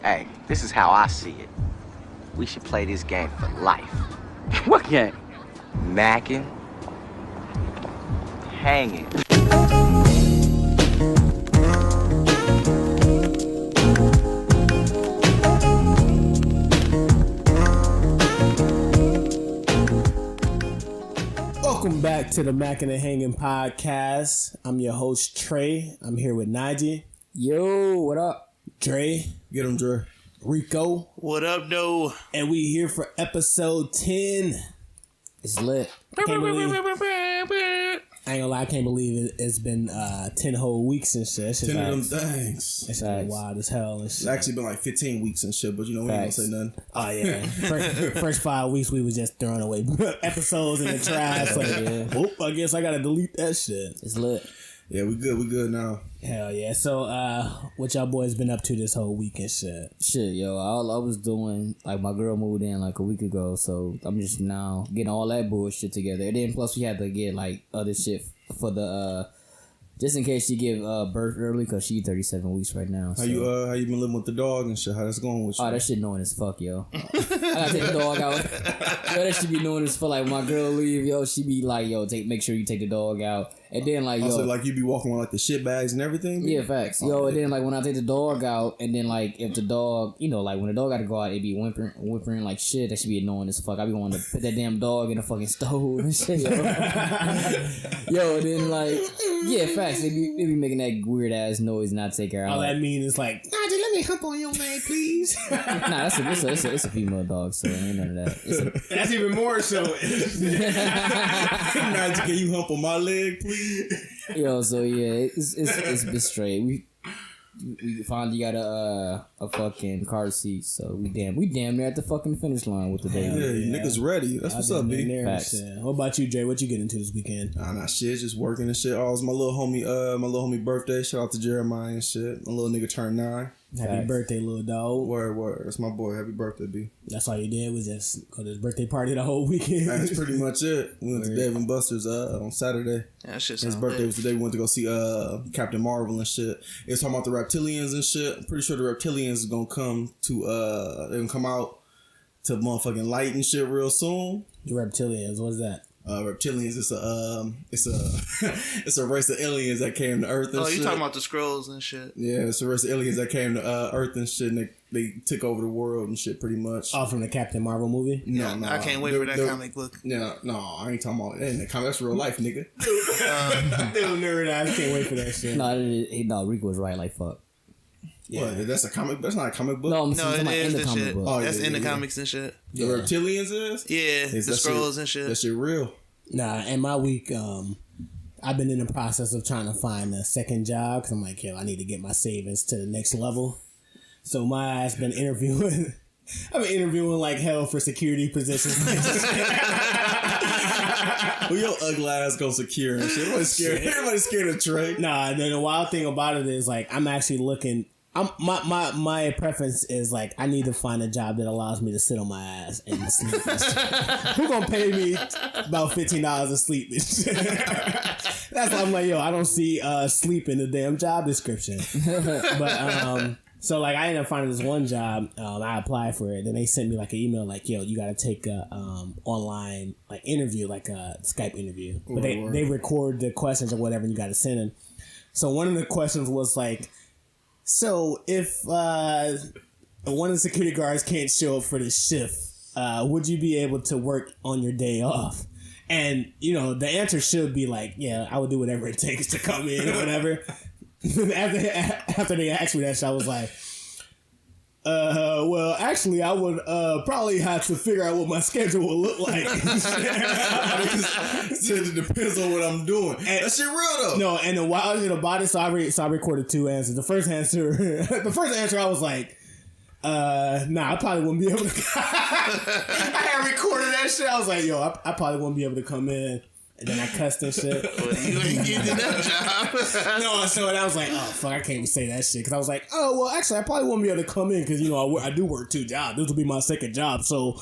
Hey, this is how I see it. We should play this game for life. What game? Mackin Hangin. Welcome back to the Mackin Hangin Podcast. I'm your host, Trey. I'm here with Najee. Yo, what up? Dre. Get him, Dre. Rico. What up, though? And we here for episode 10. It's lit. I ain't gonna lie, I can't believe it's been 10 whole weeks and shit. 10 of them things. It's been wild as hell and shit. It's actually been like 15 weeks and shit, but you know, we ain't gonna say nothing. Oh, yeah. First 5 weeks, we was just throwing away episodes in the trash. Like, I guess I gotta delete that shit. It's lit. Yeah, we good now. Hell yeah. So, what y'all boys been up to this whole week and shit? Shit, yo, all I was doing, like, my girl moved in like a week ago, so I'm just now getting all that bullshit together. And then plus we had to get like other shit for the just in case she give birth early, because she's 37 weeks right now. How you been living with the dog and shit? How that's going with you? Oh, that shit annoying as fuck, yo. I gotta take the dog out. Yo, that shit be annoying as fuck. Like, my girl leave, yo, she be like, yo, make sure you take the dog out. And then, like, yo. Also, like, you be walking with, like, the shit bags and everything? Yeah, facts. Yo, and then, like, when I take the dog out, and then, like, if the dog, you know, like, when the dog got to go out, it be whimpering like shit. That should be annoying as fuck. I be wanting to put that damn dog in a fucking stove and shit, yo. Yo, and then, like, yeah, facts. They be making that weird ass noise and I take her out. All that mean is like, Najee, let me hump on your leg, please. Nah, it's a female dog, so ain't none of that. That's even more so. Najee, can you hump on my leg, please? Yo, so yeah, it's been straight. We finally got a fucking car seat, so we damn near at the fucking finish line with the baby. Yeah, niggas ready. That's what's up, B. Facts. What about you, Jay? What you get into this weekend? Nah, shit, just working and shit. Oh, it was my little homie birthday. Shout out to Jeremiah and shit. My little nigga turned 9. Happy birthday, little dog. Word. That's my boy. Happy birthday, B. That's all you did was just go to his birthday party the whole weekend. That's pretty much it. We went to Dave and Buster's on Saturday. Yeah, shit. His birthday was the day we went to go see Captain Marvel and shit. It's talking about the reptilians and shit. I'm pretty sure the reptilians is gonna come to they're gonna come out to motherfucking light and shit real soon. The reptilians, what's that? Reptilians, it's a race of aliens that came to Earth and shit. Oh, you talking about the Skrulls and shit? Yeah, it's a race of aliens that came to Earth and shit, and they took over the world and shit pretty much. Oh, from the Captain Marvel movie? No, I can't wait for that comic book. Yeah, no, I ain't talking about that. In the comic, that's real life, nigga. Little nerd ass can't wait for that shit. No, Rico was right like fuck. Yeah, what? That's a comic. That's not a comic book. No, it is in the comic shit. book. Oh, that's in the comics and shit. The reptilians is? Yeah, the Skrulls and shit. That shit real. Nah, in my week, I've been in the process of trying to find a second job because I'm like, yo, I need to get my savings to the next level. So my ass been interviewing. I've been interviewing like hell for security positions. Well, your ugly ass go secure and shit. Everybody's scared of Trey. Nah, the wild thing about it is like I'm actually looking. My preference is like I need to find a job that allows me to sit on my ass and sleep. Who gonna pay me about $15 to sleep? That's why I'm like, yo, I don't see sleep in the damn job description. But so like I ended up finding this one job. I applied for it. Then they sent me like an email like, yo, you gotta take a online like interview, like a Skype interview. But they record the questions or whatever and you gotta send them. So one of the questions was like, so if one of the security guards can't show up for the shift, would you be able to work on your day off? And, you know, the answer should be like, yeah, I would do whatever it takes to come in or whatever. After they asked me that shit, I was like, well, actually, I would probably have to figure out what my schedule will look like. It depends on what I'm doing. And that shit real though. No, and the wild thing about it, so I recorded 2 answers. The first answer, I was like, nah, I probably wouldn't be able to. I had recorded that shit. I was like, yo, I probably wouldn't be able to come in. And then I cussed and shit. Well, you ain't getting that job. No, so I was like, oh, fuck, I can't even say that shit. Because I was like, oh, well, actually, I probably won't be able to come in because, you know, I do work 2 jobs. This will be my second job. So,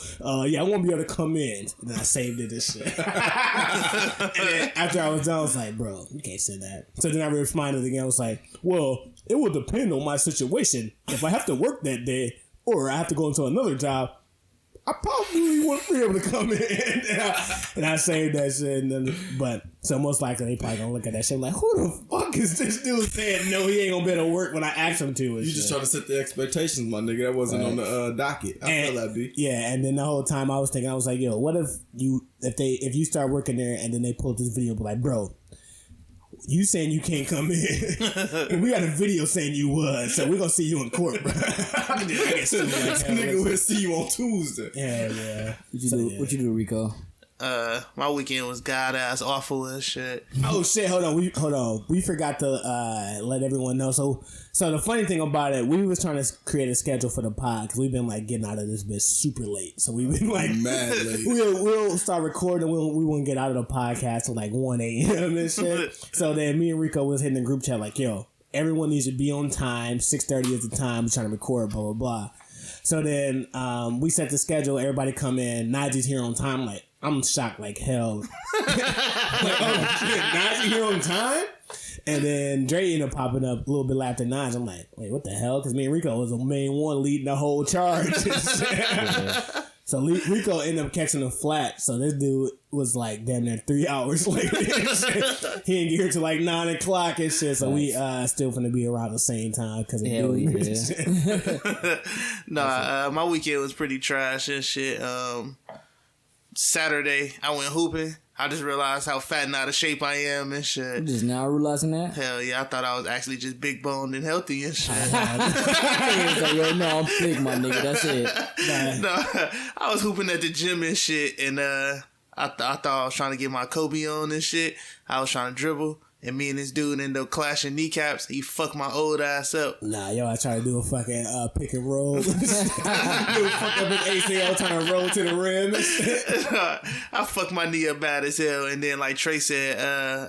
yeah, I won't be able to come in. And then I saved it and shit. And then after I was done, I was like, bro, you can't say that. So then I responded again. I was like, well, it will depend on my situation. If I have to work that day or I have to go into another job, I probably won't be able to come in. And I saved that shit. But so most likely they probably gonna look at that shit like, who the fuck is this dude saying no, he ain't gonna be able to work when I ask him to? You just trying to set the expectations, my nigga. That wasn't on the docket. I feel that, B. Yeah, and then the whole time I was thinking, I was like, yo, what if you start working there and then they pull this video, be like, bro, you saying you can't come in, and we got a video saying you was, so we're gonna see you in court, bro. Nigga, we'll see you on Tuesday. Yeah. What you do, Rico? My weekend was god ass awful as shit. Oh shit! Hold on. We forgot to let everyone know. So the funny thing about it, we was trying to create a schedule for the pod because we've been like getting out of this bitch super late. So we've been like mad late. We'll start recording. We won't get out of the podcast till like 1 a.m. and shit. So then me and Rico was hitting the group chat like, yo, everyone needs to be on time. 6:30 is the time. We're trying to record. Blah blah blah. So then we set the schedule. Everybody come in. Najee's here on time. Like, I'm shocked like hell. Like, oh shit, Najee here on time? And then Dre ended up popping up a little bit after Najee. I'm like, wait, what the hell? Because me and Rico was the main one leading the whole charge. So Rico ended up catching a flat. So this dude was like damn near 3 hours late. He didn't get here till like 9 o'clock and shit. So we still finna be around the same time because of Hell yeah. Nah, my weekend was pretty trash and shit. Saturday, I went hooping. I just realized how fat and out of shape I am and shit. You just now realizing that? Hell yeah, I thought I was actually just big boned and healthy and shit. Like, yo, no, I'm thick, my nigga. That's it. No, I was hooping at the gym and shit, and I thought I was trying to get my Kobe on and shit. I was trying to dribble, and me and this dude ended up clashing kneecaps. He fucked my old ass up. Nah, yo, I tried to do a fucking pick and roll. Dude fucked up his ACL trying to roll to the rim. I fucked my knee up bad as hell, and then like Trey said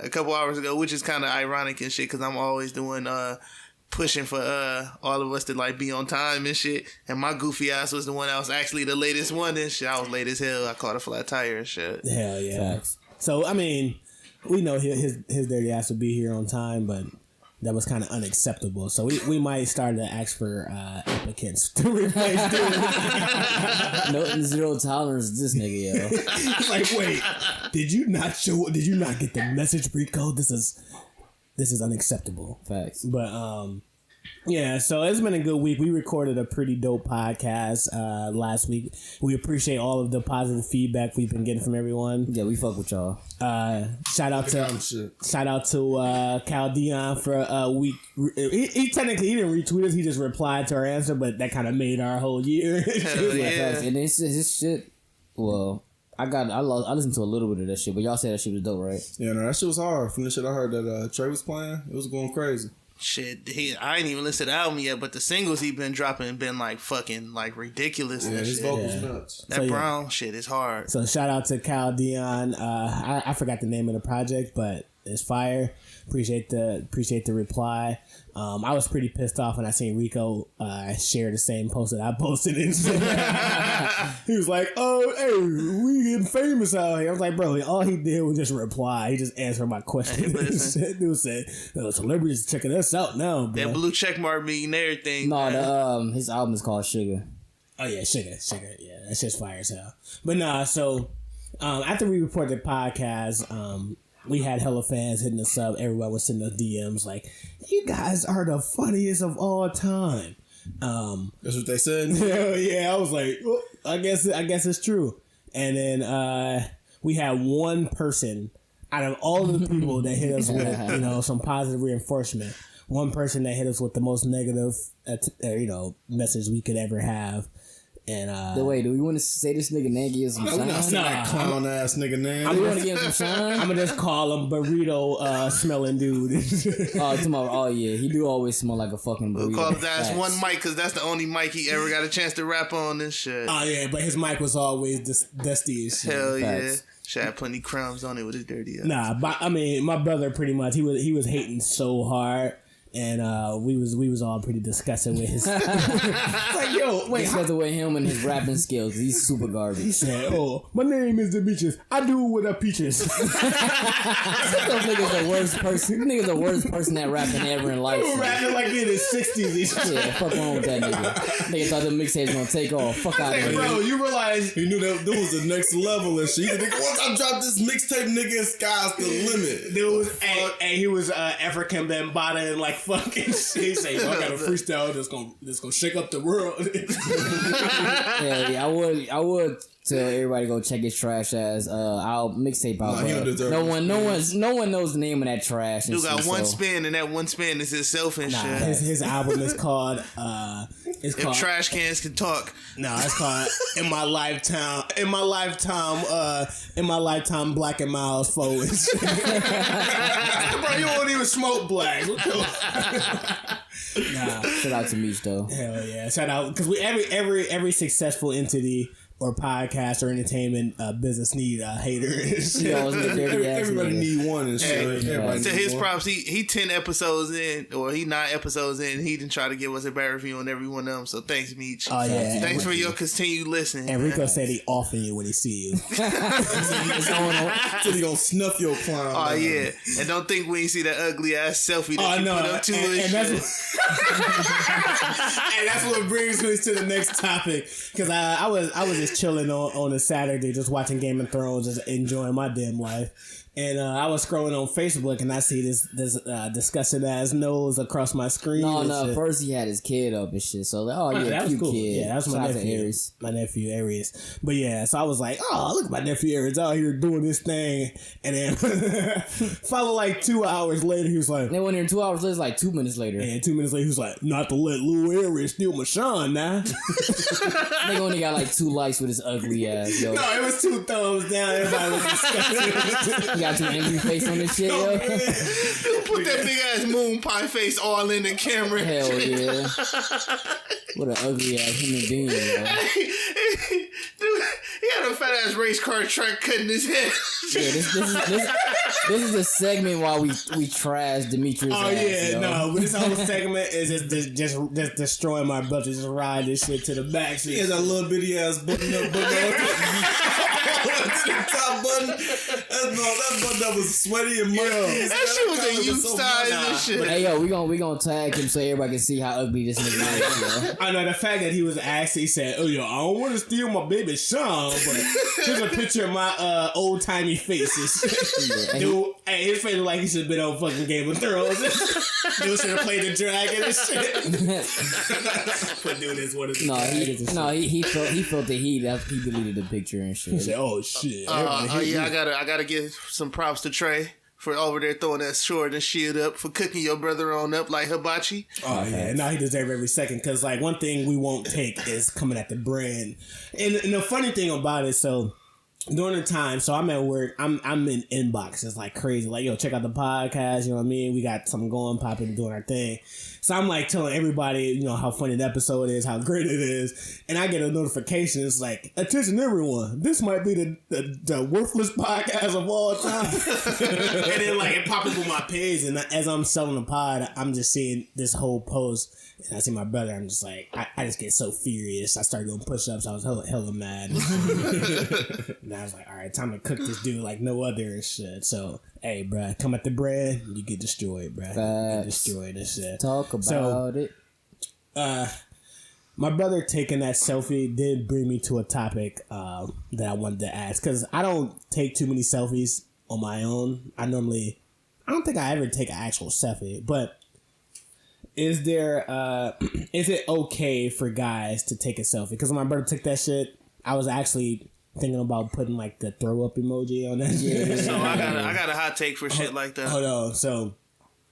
a couple hours ago, which is kind of ironic and shit, because I'm always doing pushing for all of us to like be on time and shit, and my goofy ass was the one that was actually the latest one and shit. I was late as hell. I caught a flat tire and shit. Hell yeah. Facts. So I mean, we know his dirty ass would be here on time, but that was kind of unacceptable. So we might start to ask for applicants to replace dude. No, zero tolerance, this nigga, yo. It's like, wait, did you not get the message, Rico? This is unacceptable. Facts. But yeah, so it's been a good week. We recorded a pretty dope podcast last week. We appreciate all of the positive feedback we've been getting from everyone. Yeah, we fuck with y'all. Shout out to Cal Dion for a week. He technically he didn't retweet us. He just replied to our answer, but that kind of made our whole year. Yeah. And his shit. Well, I listened to a little bit of that shit, but y'all said that shit was dope, right? Yeah, no, that shit was hard. From the shit I heard that Trey was playing, it was going crazy. Shit, I ain't even listened to the album yet, but the singles he been dropping been like fucking like ridiculous. Yeah, and his shit. vocals nuts. That Brown shit is hard. So shout out to Cal Dion. I forgot the name of the project, but it's fire. Appreciate the reply. I was pretty pissed off when I seen Rico share the same post that I posted. He was like, "Oh, hey, we getting famous out here." I was like, "Bro, all he did was just reply. He just answered my question." Dude said, "Celebrities checking us out now, bro." That blue check mark mean everything. No, his album is called Sugar. Oh yeah, Sugar. Yeah, that shit's fire as hell. But nah, so after we recorded the podcast, we had hella fans hitting us up. Everybody was sending us DMs like, "You guys are the funniest of all time." That's what they said. Yeah, I was like, well, I guess it's true. And then we had one person out of all of the people that hit us with some positive reinforcement. One person that hit us with the most negative message we could ever have. And wait, do we want to say this nigga name? Give him some shine? That's not a clown ass nigga name. I'm gonna give him some shine. I'm gonna just call him burrito smelling dude. Oh yeah, he do always smell like a fucking burrito. We'll call his ass one mic because that's the only mic he ever got a chance to rap on this shit. Oh yeah, but his mic was always dusty as shit. Hell yeah. Should have plenty crumbs on it with his dirty ass. Nah, but I mean, my brother pretty much he was hating so hard. and we was all pretty disgusted with his. Like, yo, wait, disgusted with him and his rapping skills. He's super garbage. He said, "Oh, my name is the Beaches. I do what I peaches." Those niggas the worst person. Niggas the worst person at rapping ever in life. He rapping like in his 60s. Yeah, fuck wrong with that nigga. Nigga thought the mixtape was gonna take off. Fuck out of here. Bro, you realize he knew that was the next level and shit. Nigga, once I drop this mixtape, nigga, sky's the limit. Dude, hey, he was African Bambaataa and like fucking shit. He said, "I got a freestyle that's gonna shake up the world." Yeah, I would tell everybody to go check his trash ass our mixtape out. No one knows the name of that trash. Dude got one spin, and that one spin is himself and shit. His album is called If Trash Cans Can Talk. No, it's called In My Lifetime, Black and Miles Forward. Bro, you won't even smoke black. Nah, shout out to Meech though. Hell yeah, shout out, because we every successful entity or podcast or entertainment business need haters. Everybody need one and shit. To his props, he 10 episodes in, or he 9 episodes in. He didn't try to give us a bad review on every one of them. So thanks, Meech. Oh yeah, thanks for your continued listening. And Rico said he offing you when he see you. Said he gonna snuff your clown. Oh yeah, and don't think when you see that ugly ass selfie that you put up to it. And that's what brings me to the next topic, because I was just chilling on a Saturday, just watching Game of Thrones, just enjoying my damn life. And I was scrolling on Facebook, and I see this disgusting ass nose across my screen. No. First he had his kid up and shit. So that cute was cool. kid. Yeah, that's my nephew. My nephew Aries. But yeah, so I was like, oh, look at my nephew Aries out here doing this thing. And then follow like 2 hours later, he was like, then when 2 hours later, it's like 2 minutes later. And 2 minutes later, he was like, not to let Lil Aries steal my shine now. Nigga only got like 2 likes with his ugly ass, yo. No, it was 2 thumbs down. Everybody was disgusted. Got too angry face on this shit, yo. Put that big ass moon pie face all in the camera. Hell yeah. What an ugly ass human being, yo. Dude, he had a fat ass race car track cutting his head. Yeah, this is a segment while we trash Demetrius. Oh yeah, yo. No, but this whole segment is just destroying my brother, just ride this shit to the back. He has a little bitty ass button up, to the top button. That button that was sweaty and muddy. That shit was a youth size and shit. Hey yo, we gonna tag him so everybody can see how ugly this nigga is, yo. I know the fact that he was asked, he said, "Oh yo, I don't want to steal my baby Sean, but here's a picture of my old timey faces." Dude, hey, his face look like he should have been on fucking Game of Thrones. Dude should have played the dragon and shit. But dude is what it's he felt the heat after he deleted the picture and shit. He said, "Oh shit." Yeah, I gotta give some props to Trey for over there throwing that sword and shield up, for cooking your brother on up like hibachi. Oh yeah, now he deserves every second, because like one thing we won't take is coming at the brand. And the funny thing about it, so during the time, so I'm at work, I'm in inboxes like crazy, like, yo, check out the podcast, you know what I mean? We got something going, popping, doing our thing. So I'm like telling everybody, you know, how funny the episode is, how great it is, and I get a notification. It's like, attention everyone, this might be the worthless podcast of all time. And then like it popped up on my page, and as I'm selling the pod, I'm just seeing this whole post, and I see my brother. I'm just like, I just get so furious. I started doing push-ups. I was hella mad. And I was like, all right, time to cook this dude like no other and shit. So, hey, bruh, come at the bread, you get destroyed, bruh. You get destroyed and shit. Talk about it. My brother taking that selfie did bring me to a topic that I wanted to ask, because I don't take too many selfies on my own. I don't think I ever take an actual selfie, but is it okay for guys to take a selfie? Because when my brother took that shit, I was actually thinking about putting like the throw up emoji on that shit. So I got a hot take for shit like that. Hold on. So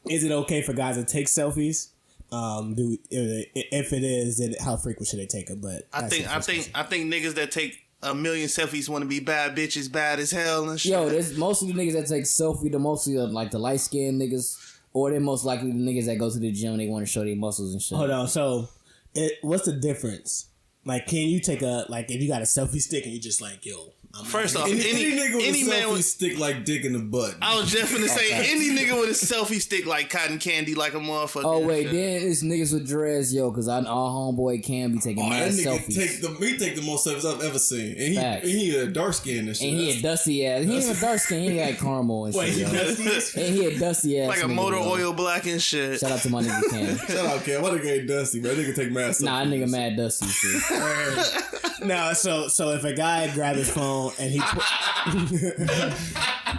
is it okay for guys to take selfies? If it is, then how frequent should they take them? But I think niggas that take a million selfies want to be bad bitches, bad as hell and shit. Yo, there's most of the niggas that take selfie, mostly like the light skinned niggas, or they're most likely the niggas that go to the gym, they want to show their muscles and shit. Hold on. So what's the difference Like, can you take if you got a selfie stick and you just like, yo. First off, Any nigga with any a man selfie with, stick like dick in the butt. I was just gonna say any nigga with a selfie stick like cotton candy, like a motherfucker. Oh wait, then it's niggas with dreads, yo, because our homeboy can be taking mad that nigga selfies. he take the most selfies I've ever seen, and he a dark skin and shit. And he a dusty ass. He ain't even dark skin. He got caramel and shit. Yo. And he a dusty ass. Like a nigga, motor yo. oil black and shit. Shout out to my nigga Cam. Shout out, Cam. Why nigga ain't dusty, man? Nigga take mad selfies. Nah, that nigga mad dusty shit. No, so if a guy grab his phone and he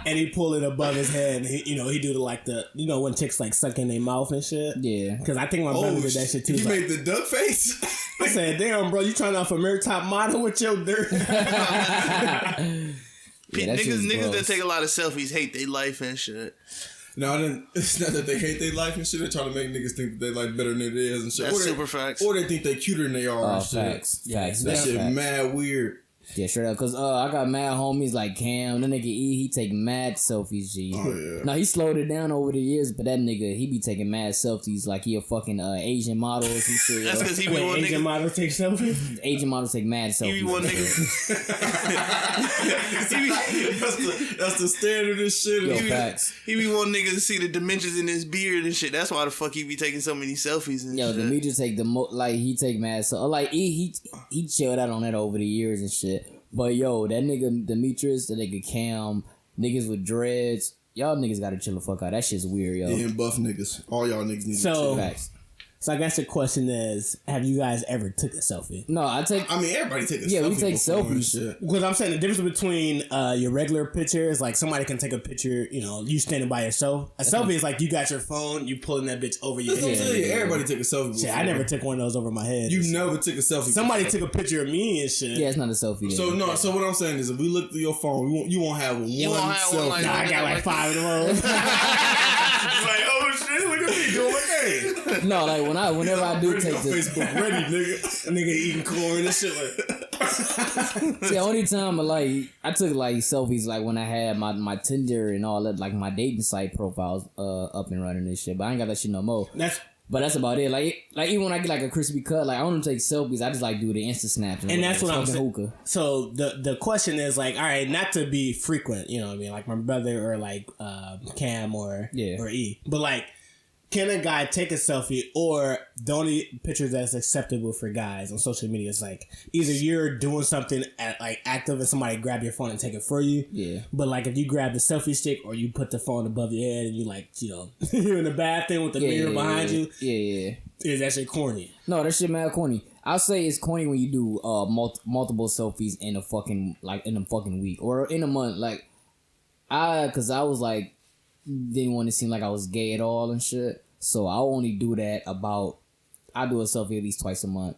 and he pull it above his head, and he do the when chicks like suck in their mouth and shit. Yeah, because I think my brother did that shit too. You made the duck face. I said, "Damn, bro, you trying out for Mirror Top Model with your dirt?" Niggas that take a lot of selfies hate their life and shit. No, it's not that they hate their life and shit. They're trying to make niggas think that they like better than it is and shit. That's super facts. Or they think they cuter than they are. Oh, and shit. facts. That shit facts. mad weird. Yeah, straight up. Cause I got mad homies like Cam. The nigga E, he take mad selfies. G. Oh yeah. Now he slowed it down over the years, but that nigga he be taking mad selfies like he a fucking Asian model or some shit. That's because he be one Asian nigga. models take selfies. Asian models take mad selfies. He be one nigga. That's the standard of shit. Yo, facts. He be one nigga to see the dimensions in his beard and shit. That's why the fuck he be taking so many selfies and Yo, shit. Demetrius take he take mad so like he chilled out on that over the years and shit. But yo, that nigga Demetrius, that nigga Cam, niggas with dreads, y'all niggas gotta chill the fuck out. That shit's weird, yo. Yeah, and buff niggas. All y'all niggas need to chill. Facts. So I guess the question is, have you guys ever took a selfie? No, everybody take a selfie. Yeah, we take before and selfies. shit. Because I'm saying the difference between your regular pictures, like somebody can take a picture, you standing by yourself. A selfie is like you got your phone, you pulling that bitch over your That's what I'm head. saying. Everybody take a selfie before. Shit, I never took one of those over my head. You never took a selfie. Somebody before. took a picture of me and shit. Yeah, it's not a selfie. So then. no. So what I'm saying is, if we look through your phone, you won't have one selfie. like- Nah, I got like 5 of those. It's like, oh shit, look at me doing my thing. No, like whenever I do take the Facebook ready, nigga. Nigga eating corn and shit like. See, the only time I took like selfies like when I had my Tinder and all that, like my dating site profiles up and running and shit. But I ain't got that shit no more. But that's about it. Like even when I get like a crispy cut, like I don't take selfies. I just like do the Insta snaps. And that's what I'm saying. Hookah. So the question is like, all right, not to be frequent, you know what I mean? Like my brother or like Cam or E. But like, can a guy take a selfie, or the only picture that's acceptable for guys on social media is like either you're doing something like active and somebody grab your phone and take it for you. Yeah. But like if you grab the selfie stick or you put the phone above your head and you like, you're in the bathroom with the mirror behind you. Yeah. Is that shit corny? No, that shit mad corny. I'll say it's corny when you do multiple selfies in a fucking week or in a month. Like cause I was like didn't want to seem like I was gay at all and shit. So I only do that I do a selfie at least twice a month.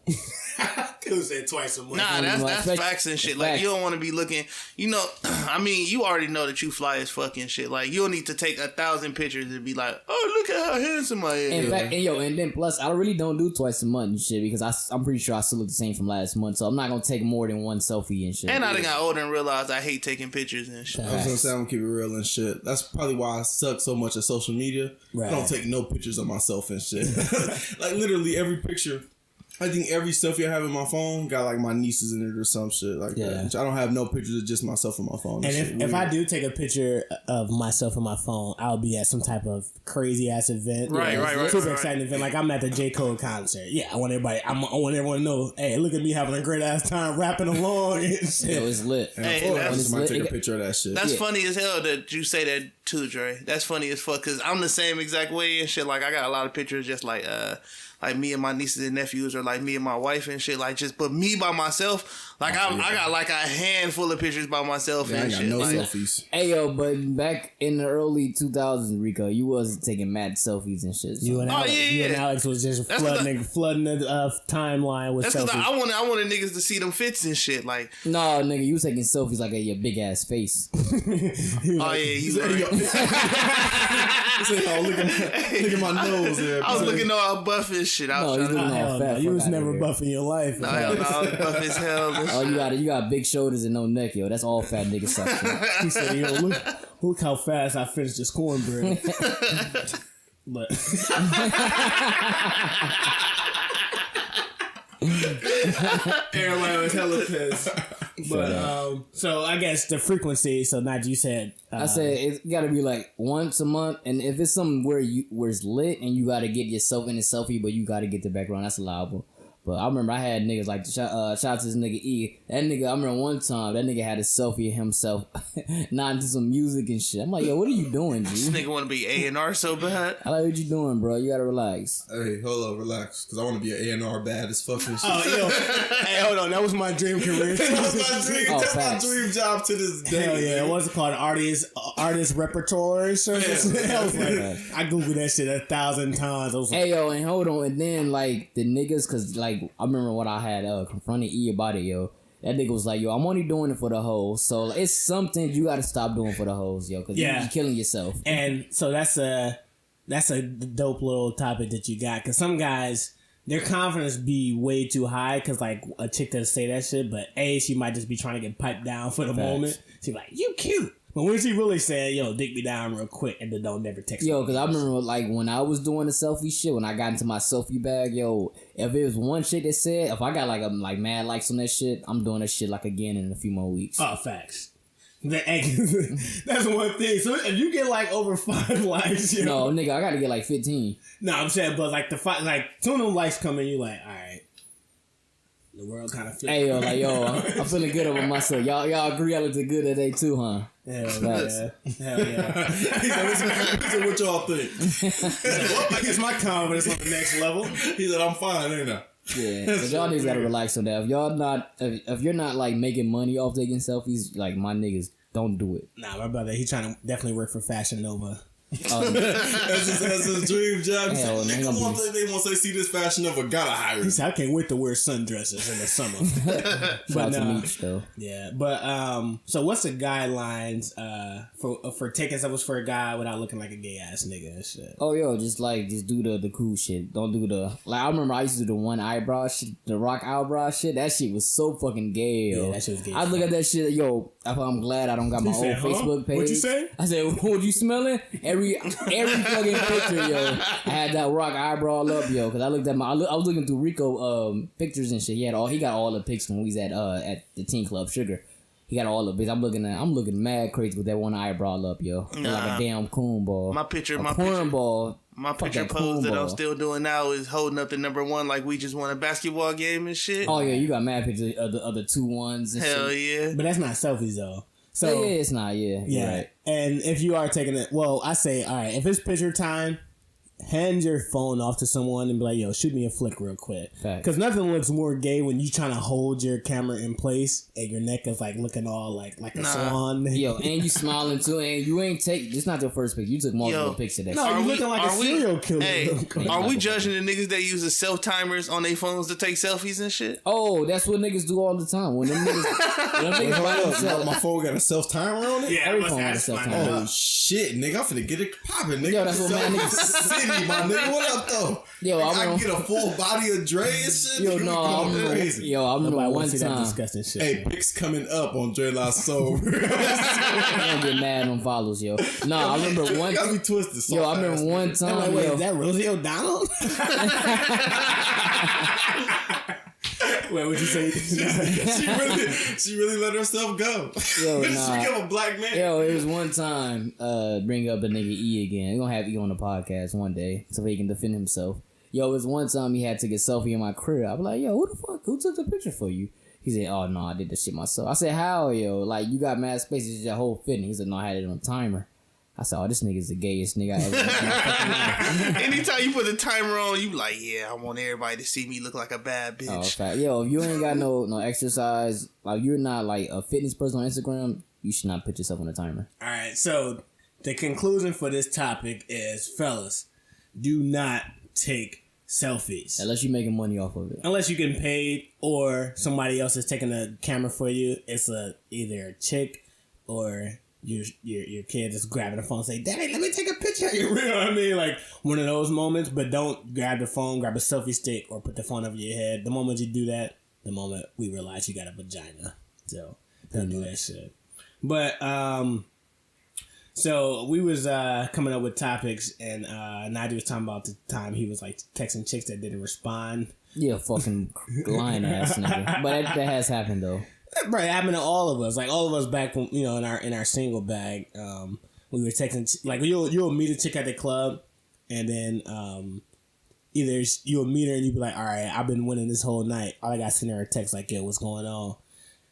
Who said twice a month? Nah, that's facts and shit. Like, you don't want to be looking, I mean, you already know that you fly as fucking shit. Like, you don't need to take 1,000 pictures and be like, oh, look at how handsome I am. In fact, and then plus, I really don't do twice a month and shit because I'm pretty sure I still look the same from last month. So I'm not going to take more than one selfie and shit. And I done got older and realized I hate taking pictures and shit. I was gonna say I'm gonna keep it real and shit. That's probably why I suck so much at social media. Right. I don't take no pictures of myself and shit. Like literally every picture. I think every selfie I have in my phone got like my nieces in it or some shit like that. I don't have no pictures of just myself on my phone. And if I do take a picture of myself on my phone, I'll be at some type of crazy ass event. Right. Super exciting event. Like I'm at the J. Cole concert. Yeah, I want everyone to know, hey, look at me having a great ass time rapping along and shit. Yo, it's lit. Hey, I just might take a picture of that shit. That's funny as hell that you say that too, Dre. That's funny as fuck because I'm the same exact way and shit. Like I got a lot of pictures just like me and my nieces and nephews, or like me and my wife and shit. Like just, but me by myself, like I got like a handful of pictures by myself and I got shit. no Like, selfies. Hey, yo, but back in the early 2000s, Rico, you wasn't taking mad selfies and shit. So. You and Alex was just flooding the timeline with that's because selfies. I wanted niggas to see them fits and shit. Like, No, nigga, you was taking selfies like at your big ass face. oh yeah, he's right. He said, oh, look at my nose there. I was looking all buff and shit. I was No, trying to. you Hell no, you was never buff in your life. No, hell no, I was buff as hell. and Oh, shit. you got big shoulders and no neck, yo. That's all fat nigga stuff. He said, yo, look how fast I finished this cornbread. But Everybody was hella pissed. But so I guess the frequency. So Nigel, you said I said it's got to be like once a month, and if it's something where it's lit and you got to get yourself in a selfie, but you got to get the background, that's allowable. But I remember I had niggas like shout out to this nigga E. That nigga, I remember one time that nigga had a selfie of himself nodding to some music and shit. I'm like, yo, what are you doing, G? This nigga want to be A&R so bad. I like what you doing, bro. You gotta relax. Hey, hold up, relax, because I want to be an A&R bad as fucking shit. Oh, yo, hey, hold on, that was my dream career. That was my dream. Oh, That's facts. my dream job to this day. Hell yeah, what's it called? Artist repertoire service. I was like, I googled that shit 1,000 times. I was like, Hey yo, and hold on, and then like the niggas, cause like I remember what I had confronted E about it, yo. That nigga was like, yo, I'm only doing it for the hoes. So like, it's something you gotta stop doing for the hoes, yo, cause you're killing yourself. and so that's a dope little topic that you got, cause some guys, their confidence be way too high, cause like a chick doesn't say that shit, but she might just be trying to get piped down for the moment. She's like, you cute. But when she really said, yo, dick me down real quick, and then don't never text me. Yo, cause I remember like when I was doing the selfie shit, when I got into my selfie bag, yo, if it was one shit that said, if I got like mad likes on that shit, I'm doing that shit like again in a few more weeks. Oh, facts. That's one thing. So if you get like over 5 likes, yo. No, nigga, I gotta get like 15. No, I'm saying, but like soon them likes come in, you like, all right. The world kind of feels. Hey yo, like yo, I'm feeling good about myself. Y'all agree I looked good today too, huh? Hell yeah. Hell yeah. He said, what y'all think? I guess my confidence on the next level. He said, I'm fine, ain't I? Yeah, but y'all niggas gotta relax on that. If you're not like making money off taking selfies, like my niggas, don't do it. Nah, my brother, he trying to definitely work for Fashion Nova. That's his dream job. Hell, They man, once they see this Fashion Nova, gotta hire He him. said, I can't wait to wear sundresses in the summer. Shout out to Meech though. Yeah, but so what's the guidelines for taking selfies for a guy without looking like a gay ass nigga and shit? Oh yo, just do the cool shit. Don't do the like. I remember I used to do the one eyebrow shit, the rock eyebrow shit. That shit was so fucking gay, yo. Yeah, that shit was gay. I look at that shit, yo. I'm glad I don't got my own Facebook page. What'd you say? I said, what you smelling? Every fucking picture, yo. I had that rock eyebrow up, yo, because I looked at I was looking through Rico pictures and shit. He got all the pics when we was at the Teen Club Sugar. He got all the pics. I'm looking mad crazy with that one eyebrow up, yo. Like a damn cornball. My picture pose that I'm still doing now is holding up the #1 like we just won a basketball game and shit. Oh yeah, you got mad pictures of the other 2-1s and Hell shit. yeah. But that's not selfies though. So Yeah, it's not. Yeah, yeah. you're right. And if you are taking it, well, I say, all right, if it's picture time, hand your phone off to someone and be like, yo, shoot me a flick real quick. Because nothing looks more gay when you trying to hold your camera in place and your neck is like looking all like a swan. Yo, and you smiling too, and you ain't it's not your first pic. You took multiple pics of that. No, shit. you looking like a serial killer. Hey, are we judging the niggas that use the self timers on their phones to take selfies and shit? Oh, that's what niggas do all the time. When them niggas by themselves. My phone got a self timer on it? Yeah, Every phone has a self-timer. Oh shit, nigga, I'm finna get it popping, nigga. Yo, that's what mad niggas. City, my nigga. What up, though? Yo, I can get a full body of Dre and shit. Yo, Nigga, no, come on, crazy. I remember Nobody one wants to see that time. disgusting shit. Hey, pics coming up on Dre La Soul. I'm gonna get mad on follows, yo. No, I remember one. Got me twisted. So Yo, I remember fast, one nigga. time. I'm like, wait, yo, is that Rosie O'Donnell? Wait, what'd you say? she really let herself go. Yo, She nah. became a black man. Yo, it was one time, bring up the nigga E again. We're gonna have E on the podcast one day so he can defend himself. Yo, it was one time he had to take a selfie in my crib. I was like, yo, who the fuck? Who took the picture for you? He said, oh, no, I did this shit myself. I said, how, yo? Like, you got mad space. It's your whole fit. And he said, no, I had it on timer. I said, oh, this nigga's the gayest nigga I ever met in my fucking life. Anytime you put the timer on, you like, yeah, I want everybody to see me look like a bad bitch. Oh, fact. Yo, if you ain't got no exercise, like, you're not, like, a fitness person on Instagram, you should not put yourself on a timer. All right, so the conclusion for this topic is, fellas, do not take selfies. Unless you're making money off of it. Unless you're getting paid or somebody else is taking a camera for you. It's either a chick or your kid just grabbing the phone and say, Daddy, let me take a picture of you. You know what I mean? Like one of those moments, but don't grab the phone, grab a selfie stick, or put the phone over your head. The moment you do that, the moment we realize you got a vagina. So don't do that shit. But so we was coming up with topics, and Nigel was talking about the time he was like texting chicks that didn't respond. Yeah, fucking lying ass nigga. But that has happened though. Right, it happened to all of us. Like all of us back when in our single bag, we were texting. Like you'll meet a chick at the club, and then either you'll meet her and you'll be like, all right, I've been winning this whole night. All I got to send her a text like, yo, what's going on?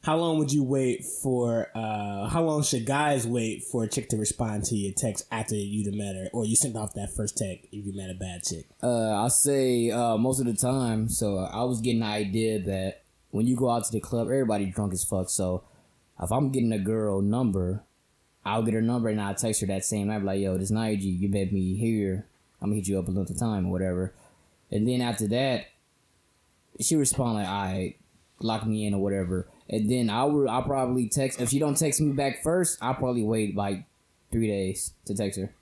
How long would you wait for? How long should guys wait for a chick to respond to your text after you'd met her, or you sent off that first text if you met a bad chick? I'll say most of the time. So I was getting the idea that when you go out to the club, everybody drunk as fuck. So if I'm getting a girl number, I'll get her number and I'll text her that same night, like, yo, this Naiji, you met me here. I'm gonna hit you up another time or whatever. And then after that, she respond like, all right, lock me in or whatever. And then I'll probably text. If she don't text me back first, I'll probably wait like 3 days to text her.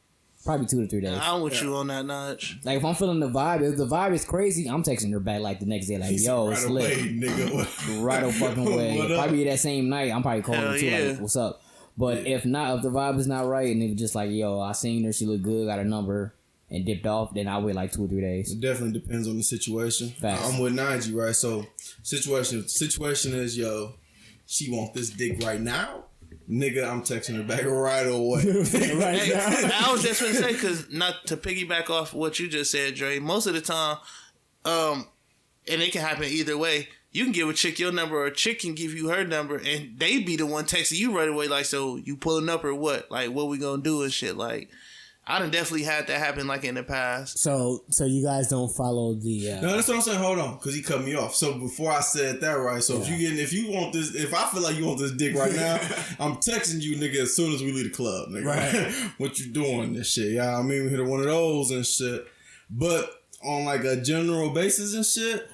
Probably 2 to 3 days. I'm with you on that notch. Like if I'm feeling the vibe, if the vibe is crazy, I'm texting her back like the next day, like, yo, it's lit. Right a fucking way. Probably that same night, I'm probably calling her too, like, what's up? But if not, if the vibe is not right and it's just like, yo, I seen her, she look good, got her number, and dipped off, then I'll wait like 2 or 3 days. It definitely depends on the situation. Facts. I'm with Najee, right? So situation is, yo, she want this dick right now. Nigga, I'm texting her back right away. I was just gonna say, because not to piggyback off what you just said, Dre. Most of the time, and it can happen either way. You can give a chick your number, or a chick can give you her number, and they be the one texting you right away. Like, so you pulling up or what? Like, what we gonna do and shit? Like, I done definitely had that happen like in the past. So you guys don't follow the. No, that's what I'm saying. Hold on, because he cut me off. So before I said that, right? So if you want this, if I feel like you want this dick right now, I'm texting you, nigga, as soon as we leave the club, nigga. Right? What you doing? This shit, yeah. I mean, we hit one of those and shit. But on like a general basis and shit,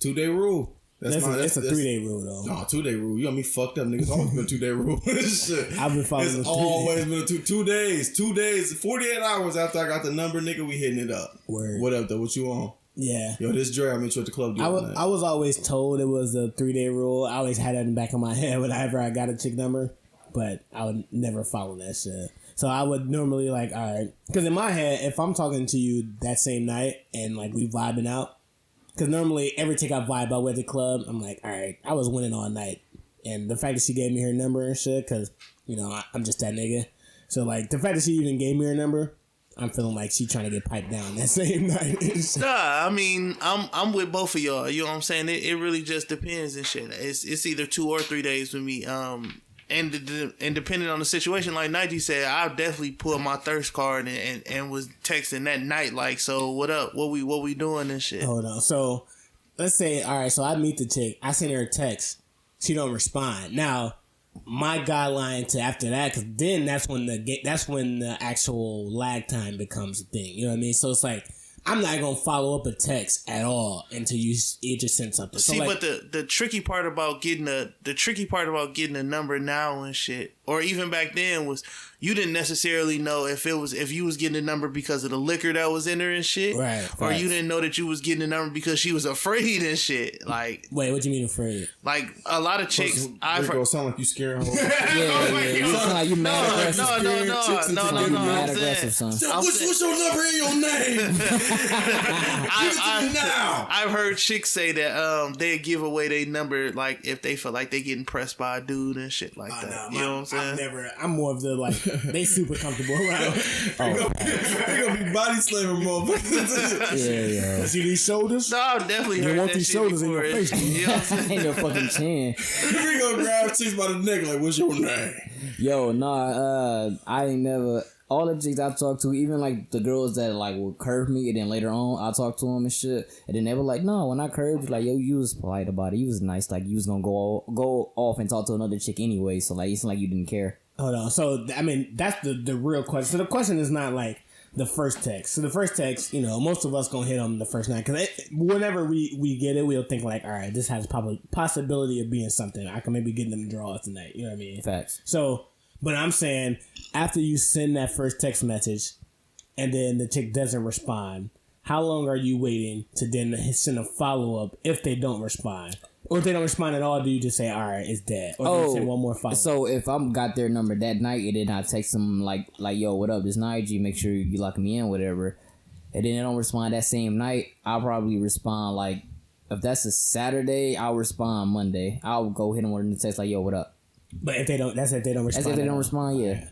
2-day rule. It's a 3-day rule though. No, 2-day rule. You got me fucked up, nigga. It's always been a 2-day rule. Shit. I've been following. It's always been a 2 days. 2 days. 48 hours after I got the number, nigga. We hitting it up. Word. What up though? What you on? Yeah. Yo, this Dre. I met you at the club. I was always told it was a 3-day rule. I always had that in the back of my head whenever I got a chick number, but I would never follow that shit. So I would normally like, all right, because in my head, if I'm talking to you that same night and like we vibing out. Because normally, every chick I vibe out with at the club, I'm like, all right, I was winning all night. And the fact that she gave me her number and shit, because, I'm just that nigga. So, like, the fact that she even gave me her number, I'm feeling like she trying to get piped down that same night. Nah, I mean, I'm with both of y'all. You know what I'm saying? It really just depends and shit. It's either 2 or 3 days with me. And depending on the situation, like Najee said, I definitely pulled my thirst card and was texting that night, like, so what up? What we doing and shit? Hold on. So let's say, all right, so I meet the chick, I send her a text, she don't respond. Now, my guideline to after that, because then that's when the actual lag time becomes a thing. You know what I mean? So it's like, I'm not gonna follow up a text at all until you just send something. See, so like, but the tricky part about getting a number now and shit, or even back then, was you didn't necessarily know if you was getting a number because of the liquor that was in her and shit, right? Or you didn't know that you was getting a number because she was afraid and shit. Like, wait, what do you mean afraid? Like a lot of chicks, I've heard. Sound like you scaring her. Yeah. You sound like you mad aggressive. No. Mad aggressive, son. What's your number in your name? I've heard chicks say that they give away their number like if they feel like they getting pressed by a dude and shit like that. You know what I'm saying? I'm more of the like they super comfortable around. They gonna be body slaving motherfuckers. Yeah. See these shoulders? No, I've definitely heard want that these shit shoulders before. in your face. You know what I'm saying? Ain't no fucking chin. We gonna grab chicks by the neck like, what's your name? Yo, nah, I ain't never. All the chicks I talk to, even like the girls that like will curve me, and then later on I talk to them and shit, and then they were like, no, when I curved you, like, yo, you was polite about it, you was nice, like you was gonna go off and talk to another chick anyway, so like it's like you didn't care. Hold on, so I mean that's the real question. So the question is not like the first text. So the first text, most of us gonna hit them the first night because whenever we get it, we'll think like, all right, this has possibility of being something. I can maybe get them draws tonight. You know what I mean? Facts. So. But I'm saying, after you send that first text message, and then the chick doesn't respond, how long are you waiting to then send a follow-up if they don't respond? Or if they don't respond at all, do you just say, all right, it's dead? Or do you send one more follow-up? So if I got their number that night, and then I text them like yo, what up, this Naiji, make sure you lock me in, whatever, and then they don't respond that same night, I'll probably respond like if that's a Saturday, I'll respond Monday. I'll go hit them with a text like, "Yo, what up?" But if they don't, that's if they don't respond. That's if they don't respond, yeah.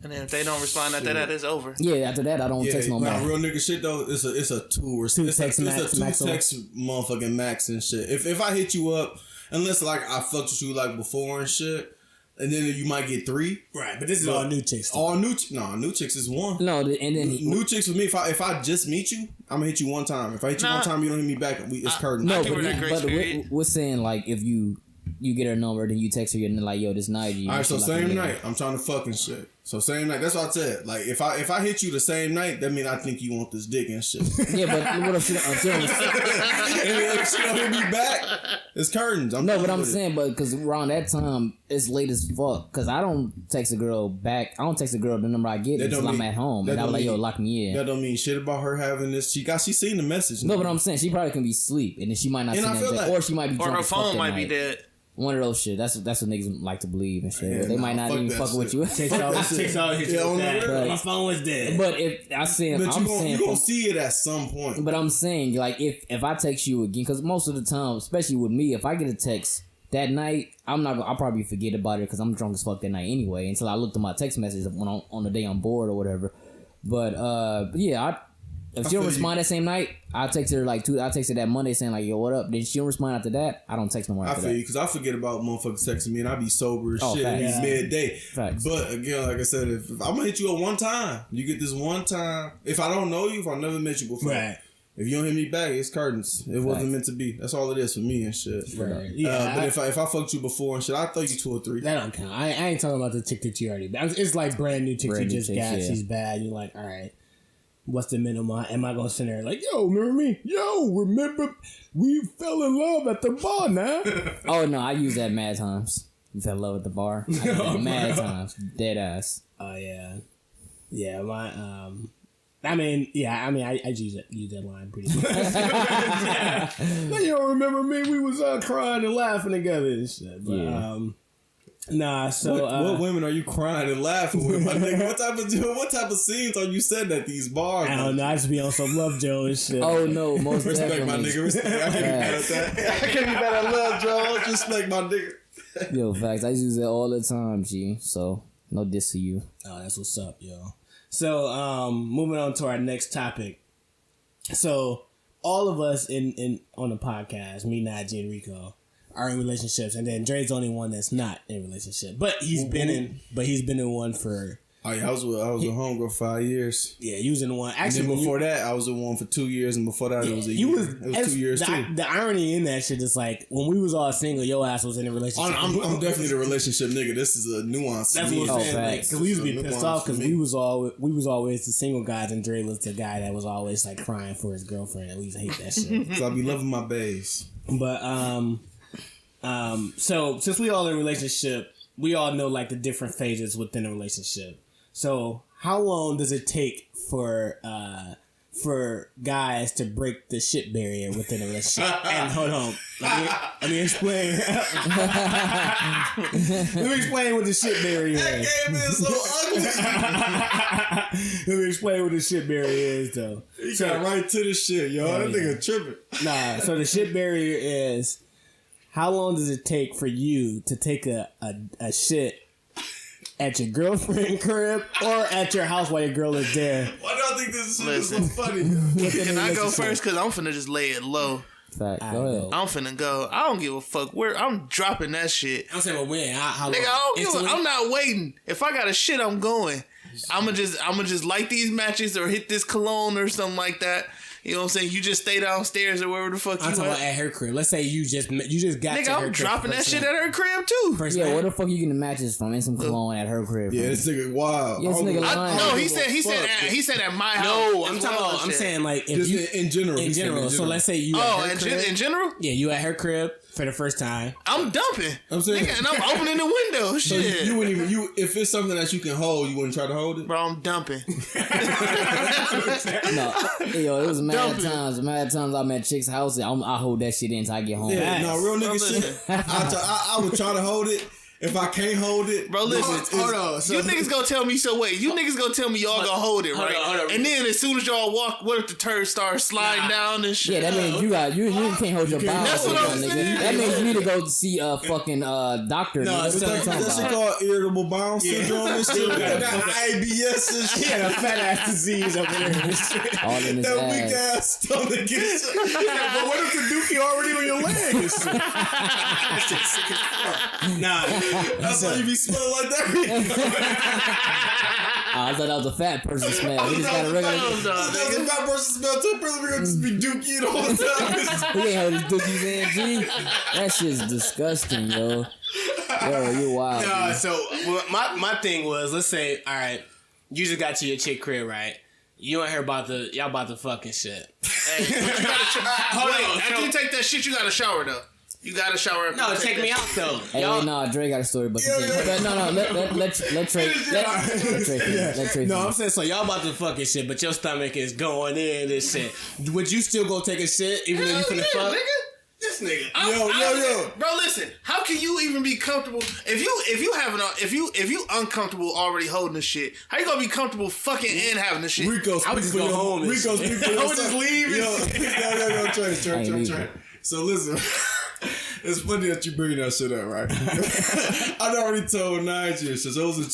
And then if they don't respond after that, it's over. Yeah, after that, I don't text no more. Real nigga shit though, it's a two text motherfucking max and shit. If I hit you up, unless like I fucked with you like before and shit, and then you might get 3. Right, but this is all new chicks. All new chicks is 1. No, and then new chicks with me. If I just meet you, I'm gonna hit you one time. If I hit you one time, you don't hit me back. It's curtain. No, but we're saying like if you get her number, then you text her and then like, yo, this night. All right, so same night, I'm trying to fucking shit. So same night. That's what I said. Like if I hit you the same night, that means I think you want this dick and shit. Yeah, but what if she don't? If she don't hit me back, it's curtains. But I'm saying, but because around that time it's late as fuck. Because I don't text a girl back. I don't text a girl the number I get until I'm at home, and I was like, yo, lock me in. That don't mean shit about her having this. She seen the message. No, but I'm saying she probably can be asleep, and then she might not see that, or she might be drunk, or her phone might be dead. One of those shit. That's what niggas like to believe and shit. Yeah, they might not even fuck with you. Chicks always hit you with that. My phone was dead. But if I say, you gonna see it at some point. But I'm saying, like, if I text you again, because most of the time, especially with me, if I get a text that night, I'll probably forget about it because I'm drunk as fuck that night anyway. Until I looked at my text messages when on the day I'm bored or whatever. But yeah, if she don't respond that same night, I'll text her I'll text her that Monday saying like, yo, what up? Then she don't respond after that, I don't text no more after that. I feel you, because I forget about motherfuckers texting me and I be sober as shit. It's midday. Facts. But again, like I said, if I'm gonna hit you up one time, you get this one time. If I don't know you, if I never met you before, right. If you don't hit me back, it's curtains. It wasn't meant to be. That's all it is for me and shit. Right. But if I fucked you before and shit, I'll throw you 2 or 3. That don't count. I ain't talking about the chick that you already got. It's like brand new chick you just got. Yeah. She's bad. You're like, all right. What's the minimum? Am I gonna send her like, yo, remember me? Yo, remember we fell in love at the bar now? Oh no, I use that mad times. You fell in love at the bar. I use that mad times. Dead ass. Oh yeah. Yeah, I use that line pretty much. Yeah. Like, you don't remember me? We was crying and laughing together and shit. But, nah, so what women are you crying and laughing with, my nigga? What type of scenes are you setting at these bars? I don't know. I just be on some Love Joe and shit. Oh no, most respect, definitely. my nigga. Respect. I can't be mad at that. I can't be mad at Love Joe. Respect, my nigga. Yo, facts. I use it all the time, G. So no diss to you. Oh, that's what's up, yo. So, moving on to our next topic. So, all of us in on the podcast, me, Najee, and Rico, are in relationships, and then Dre's the only one that's not in a relationship. But he's been in one for. Oh yeah, I was with homegirl 5 years. Yeah, he was in one. Actually, and then before that, I was in one for 2 years, and before that, it was a year. It was 2 years too. The irony in that shit is like when we was all single, your ass was in a relationship. I'm definitely the relationship nigga. This is a nuance. That's what I'm saying. Because we used to be pissed off because we was always the single guys, and Dre was the guy that was always like crying for his girlfriend. And we used to hate that shit. Because I be loving my babes. But so since we all in a relationship, we all know like the different phases within a relationship. So how long does it take for guys to break the shit barrier within a relationship? And hold on, let me explain. Let me explain what the shit barrier is. That game is so ugly. Let me explain what the shit barrier is, though. You got right to the shit, yo. That nigga tripping. Nah, so the shit barrier is how long does it take for you to take a shit at your girlfriend crib or at your house while your girl is there? Why do I think this is so funny? Can I go first? Because I'm finna just lay it low. Go ahead. I'm finna go. I don't give a fuck where I'm dropping that shit. I'm saying, well, when? How nigga, I'm not waiting. If I got a shit, I'm going. I'ma just light these matches or hit this cologne or something like that. You know what I'm saying? You just stay downstairs or wherever the fuck I'm you talking about at her crib. Let's say you just got nigga, to her I'm crib. dropping that shit at her crib too. Yeah, where the fuck you getting the matches from? And some cologne at her crib. Yeah, this nigga wild. Yeah, this nigga lying. No, he said at my house. No, I'm saying like if just you in general. So let's say you at her crib. In general? Yeah, you at her crib for the first time. I'm dumping. I'm saying, nigga, and I'm opening the window. So shit. you wouldn't even if it's something that you can hold, you wouldn't try to hold it? Bro, I'm dumping. No, yo, it was mad times. Mad times I'm at chicks' house. I hold that shit in until I get home. Yeah, no, real nigga shit. I would try to hold it. If I can't hold it, bro, listen, hold on. So, you niggas gonna tell me, so wait, you niggas gonna tell me y'all gonna hold it, right? Hold on. And then as soon as y'all walk, what if the turd starts sliding down and shit? Yeah, that means you can't hold your bowels. That's what I'm nigga. saying. That means you need to go see a fucking doctor. No, nigga. it's What you talking that shit about? called irritable bowel syndrome and shit. Yeah. Got IBS and shit. yeah, fat ass disease over there. And shit. All in his That weak ass. ass stomach and shit. But what if the dookie already on your leg and shit? That shit's sick as fuck. Nah, That's why you be smelling like that. I thought that was a fat person smell. We just got a regular. That's a fat person smell too. Probably we're gonna just be dookie all the time. We ain't hold his dookies in, G. That shit's disgusting, yo. Yo, you wild. no. man. So my thing was, let's say, all right, you just got to your chick crib, right? You and her y'all about to fucking shit. Hey, but you gotta wait, after you take that shit, you gotta shower though. You gotta shower. No, take me out though. Hey, wait, no, Dre got a story, but no, let Trey finish. No, I'm saying, so y'all about to fucking shit, but your stomach is going in and shit. Would you still go take a shit even though you finna fuck? Nigga. This nigga. Yo. Bro, listen. How can you even be comfortable if you uncomfortable already holding the shit? How you gonna be comfortable fucking and having the shit? Rico, I would just go home and Rico, shit. speak for I would just leave and Yo, Trey. So listen. It's funny that you bring that shit up, right? I'd already told Nigel shit. So it was a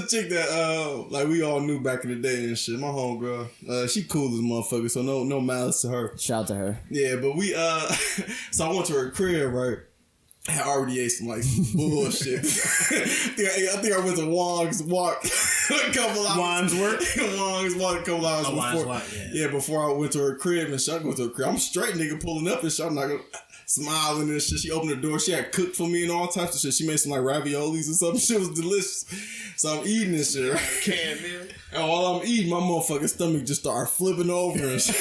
chick that like we all knew back in the day and shit. My homegirl, she cool as a motherfucker, so no malice to her. Shout out to her. Yeah, but we so I went to her crib, right? I already ate some like bullshit. I think I went to Wong's Walk a couple hours. Wong's Walk a couple hours before. Yeah, before I went to her crib and shit. I go to her crib. I'm straight nigga pulling up and shit. I'm not gonna smiling and shit. She opened the door. She had cooked for me and all types of shit. She made some like raviolis or something. Shit was delicious. So I'm eating this shit, right? Can, man. And while I'm eating, my motherfucking stomach just started flipping over and shit.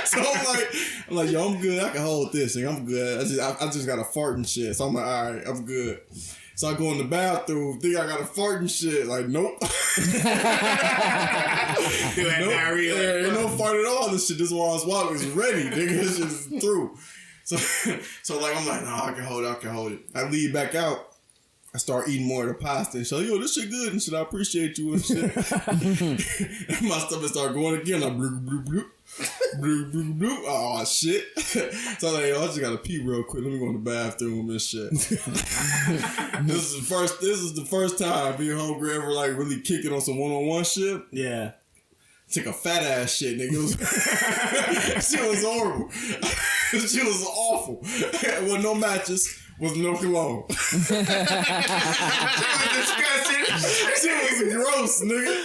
So I'm like, yo, I'm good. I can hold this thing. I'm good. I just got a fart and shit. So I'm like, all right, I'm good. So I go in the bathroom, think I got a fart and shit. Like, nope. Ain't no fart at all. This shit, this one I was walking is ready. Nigga, this shit is through. So like, I'm like, no, I can hold it. I leave back out. I start eating more of the pasta and shit. Yo, this shit good and shit. I appreciate you and shit. And my stomach started going again. Like, bloop, bloop, bloop. Bloop, bloop, bloop. Oh, shit. So I'm like, yo, I just gotta pee real quick. Let me go in the bathroom and shit. This is the first time me and homegirl ever like really kicking on some one-on-one shit. Yeah. Took a fat ass shit, nigga. Shit was horrible. Shit was awful. With no matches. Was no cologne. Shit was gross, nigga.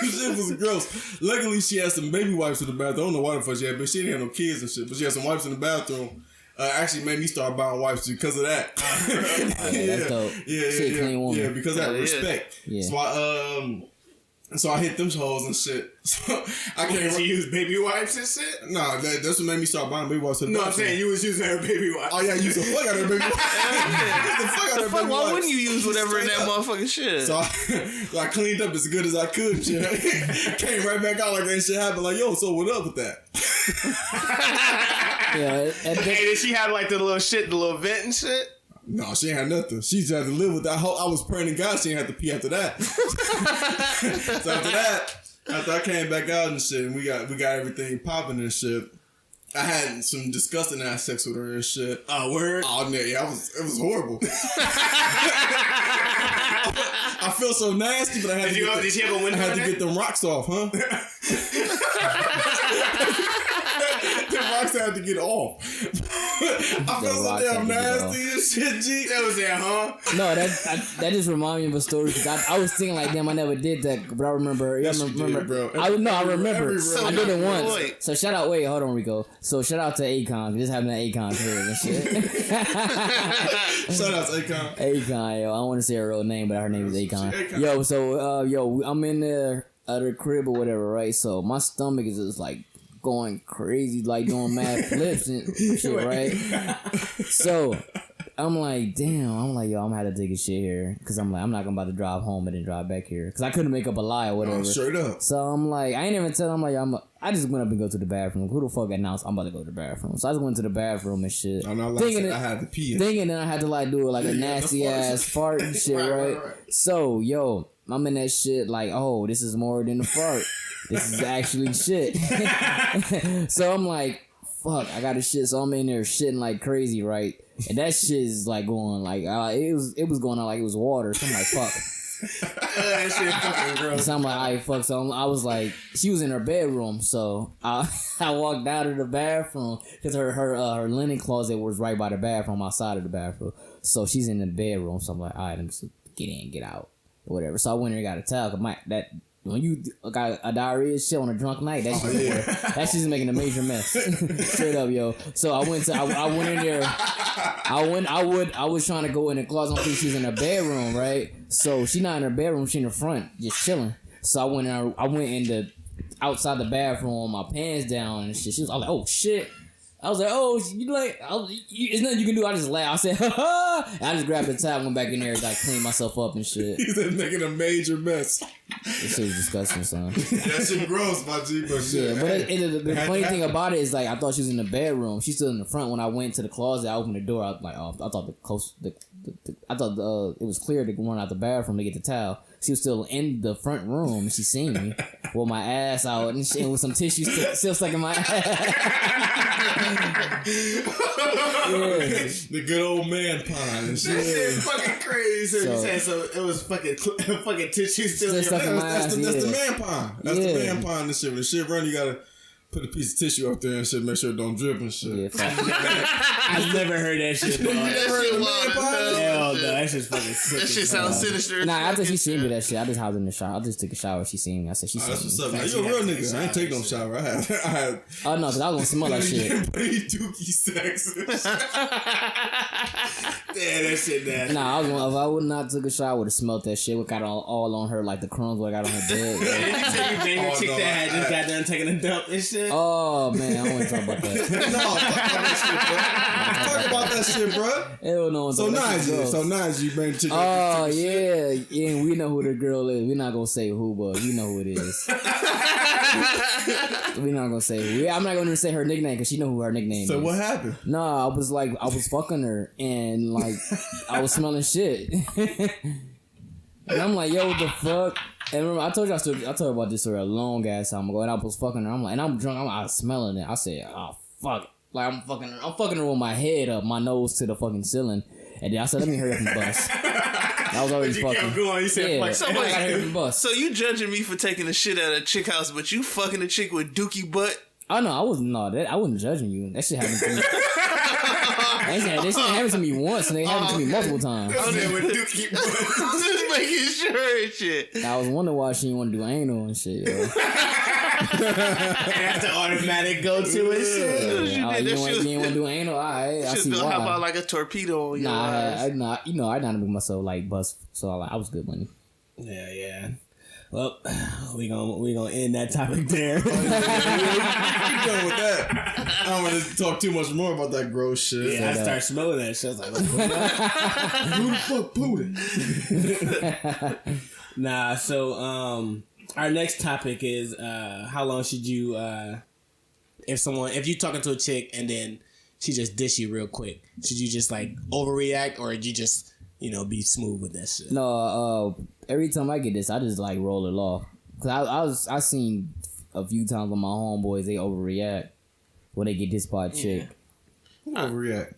Shit was gross. Luckily, she had some baby wipes in the bathroom. I don't know why the fuck she had, but she didn't have no kids and shit. But she had some wipes in the bathroom. Actually made me start buying wipes because of that. That's dope. Shit, clean woman. Yeah, because of that respect. Yeah. So I hit them hoes and shit. So I can't use baby wipes and shit? Nah, that's what made me start buying baby wipes. No, I'm saying you was using her baby wipes. Oh yeah, use the fuck out of her baby wipes. Why wouldn't you use whatever in that motherfucking shit? So I cleaned up as good as I could. Shit. Came right back out like ain't shit happened. Like, yo, so what up with that? Yeah, Hey, did she have like the little vent and shit? No, she ain't had nothing. She just had to live with that. I was praying to God she ain't have to pee after that. So after I came back out and shit, and we got everything popping and shit. I had some disgusting ass sex with her and shit. Oh, word? Oh, yeah, it was horrible. I feel so nasty, but I had to get them rocks off, huh? The rocks had to get off. I feel so damn nasty and shit, G. That was there, huh? No, that just reminded me of a story because I was thinking like, damn, I never did that, but I remember. Yes, you did, bro. I remember. So I did it once. Wait. So shout out. Wait, hold on, Rico. So shout out to Akon. This happened at Akon's here and shit. Shout out to Akon. Akon, yo. I don't want to say her real name, but her name is Akon. Akon. Yo, so I'm in there at her crib or whatever, right? So my stomach is just like going crazy, like doing mad flips and shit, right? So I'm like, damn. I'm like, yo, I'm gonna have to take a shit here because I'm like, I'm not gonna about to drive home and then drive back here because I couldn't make up a lie or whatever. Straight up. So I'm like, I ain't even tell. I'm like, I just went up and go to the bathroom. Who the fuck announced I'm about to go to the bathroom? So I just went to the bathroom and shit. I'm not lying. I had to pee. Thinking that I had to like do like a nasty ass fart and shit, right? So yo, I'm in that shit like, oh, this is more than a fart. This is actually shit. So I'm like, fuck, I got to shit. So I'm in there shitting like crazy, right? And that shit is like going like it was going on like it was water. So I'm like, fuck. That shit fucking gross. So I'm like, alright, fuck. So I was like, she was in her bedroom. So I walked out of the bathroom because her linen closet was right by the bathroom, outside of the bathroom. So she's in the bedroom. So I'm like, alright, let me just get in, get out, whatever. So I went in and got a towel. Cause when you got a diarrhea shit on a drunk night, that shit's making a major mess. Straight up, yo. So I went in there. I was trying to go in the closet. I think she's in her bedroom, right? So she not in her bedroom. She in the front, just chilling. So I went in the outside the bathroom, my pants down and shit. I was like, oh shit. I was like, oh, you like, there's nothing you can do. I just laughed. I said, ha ha. And I just grabbed the towel, went back in there, like, cleaned myself up and shit. He's making a major mess. This shit was disgusting, son. That shit gross, my G, but shit. Yeah, but the funny thing about it is, like, I thought she was in the bedroom. She's still in the front. When I went to the closet, I opened the door. I was like, oh, I thought it was clear to run out the bathroom to get the towel. She was still in the front room. She seen me with my ass out and shit, with some tissue still stuck in my ass. Yeah. The good old man pond and shit. That shit is fucking crazy. So it was fucking tissue still stuck in my ass. That's the man pond. That's the man pond and shit. When the shit run, you gotta put a piece of tissue up there and shit, make sure it don't drip and shit. Yeah, I've never heard that shit. That shit wild. Hell no, that shit's fucking sick. That shit sounds sinister. Nah, after she seen me that shit, I just hopped in the shower. I just took a shower. She seen me. I said, she seen me. That's what's up, man. You a real nigga. I ain't take no shower. I had. Oh no, because I was gonna smell that shit. Dookie sex. Yeah, that shit nasty. Nah, if I would not took a shower, I would have smelled that shit. What got all on her, like the crumbs what I got on her bed. Did you say you banged a chick that had just got done taking a dump and shit? Oh man, I don't want to talk about that. No, talk about that shit, bro. Hell no. So nice, you bang chick. Oh yeah, and we know who the girl is. We're not gonna say who, but we know who it is. We're not gonna say who. I'm not gonna say her nickname because she know who her nickname is. So what happened? No, I was fucking her and like I was smelling shit. And I'm like, yo, what the fuck? And remember, I told her about this story a long ass time ago, and I was fucking her. I'm like, and I'm drunk. I'm smelling it. I said, oh fuck, like I'm fucking her with my head up, my nose to the fucking ceiling, and then I said, let me hurry up and bust. I was already fucking. Kept going. You said, yeah, so I gotta hurry up and bust. So you judging me for taking the shit out of a chick house, but you fucking a chick with dookie butt? Oh no, I wasn't judging you. That shit happened to me. This shit happened to me once, and it happened to me multiple times. I'm just making sure and shit. I was wondering why she didn't want to do anal and shit, yo. That's the automatic go-to and shit. You didn't want to do anal? Alright, I see why. How about like a torpedo on your ass? I done make myself like bust, so I was good money. Yeah. Well, we gonna end that topic there. Keep going with that. I don't want to talk too much more about that gross shit. Yeah, I start smelling that shit. I was like, who the fuck pooted? Nah, so our next topic is how long should you if you talking to a chick and then she just dish you real quick, should you just like overreact or you just be smooth with that shit? No, every time I get this, I just like roll it off. Cause I seen a few times when my homeboys they overreact when they get this part chick. Who overreact?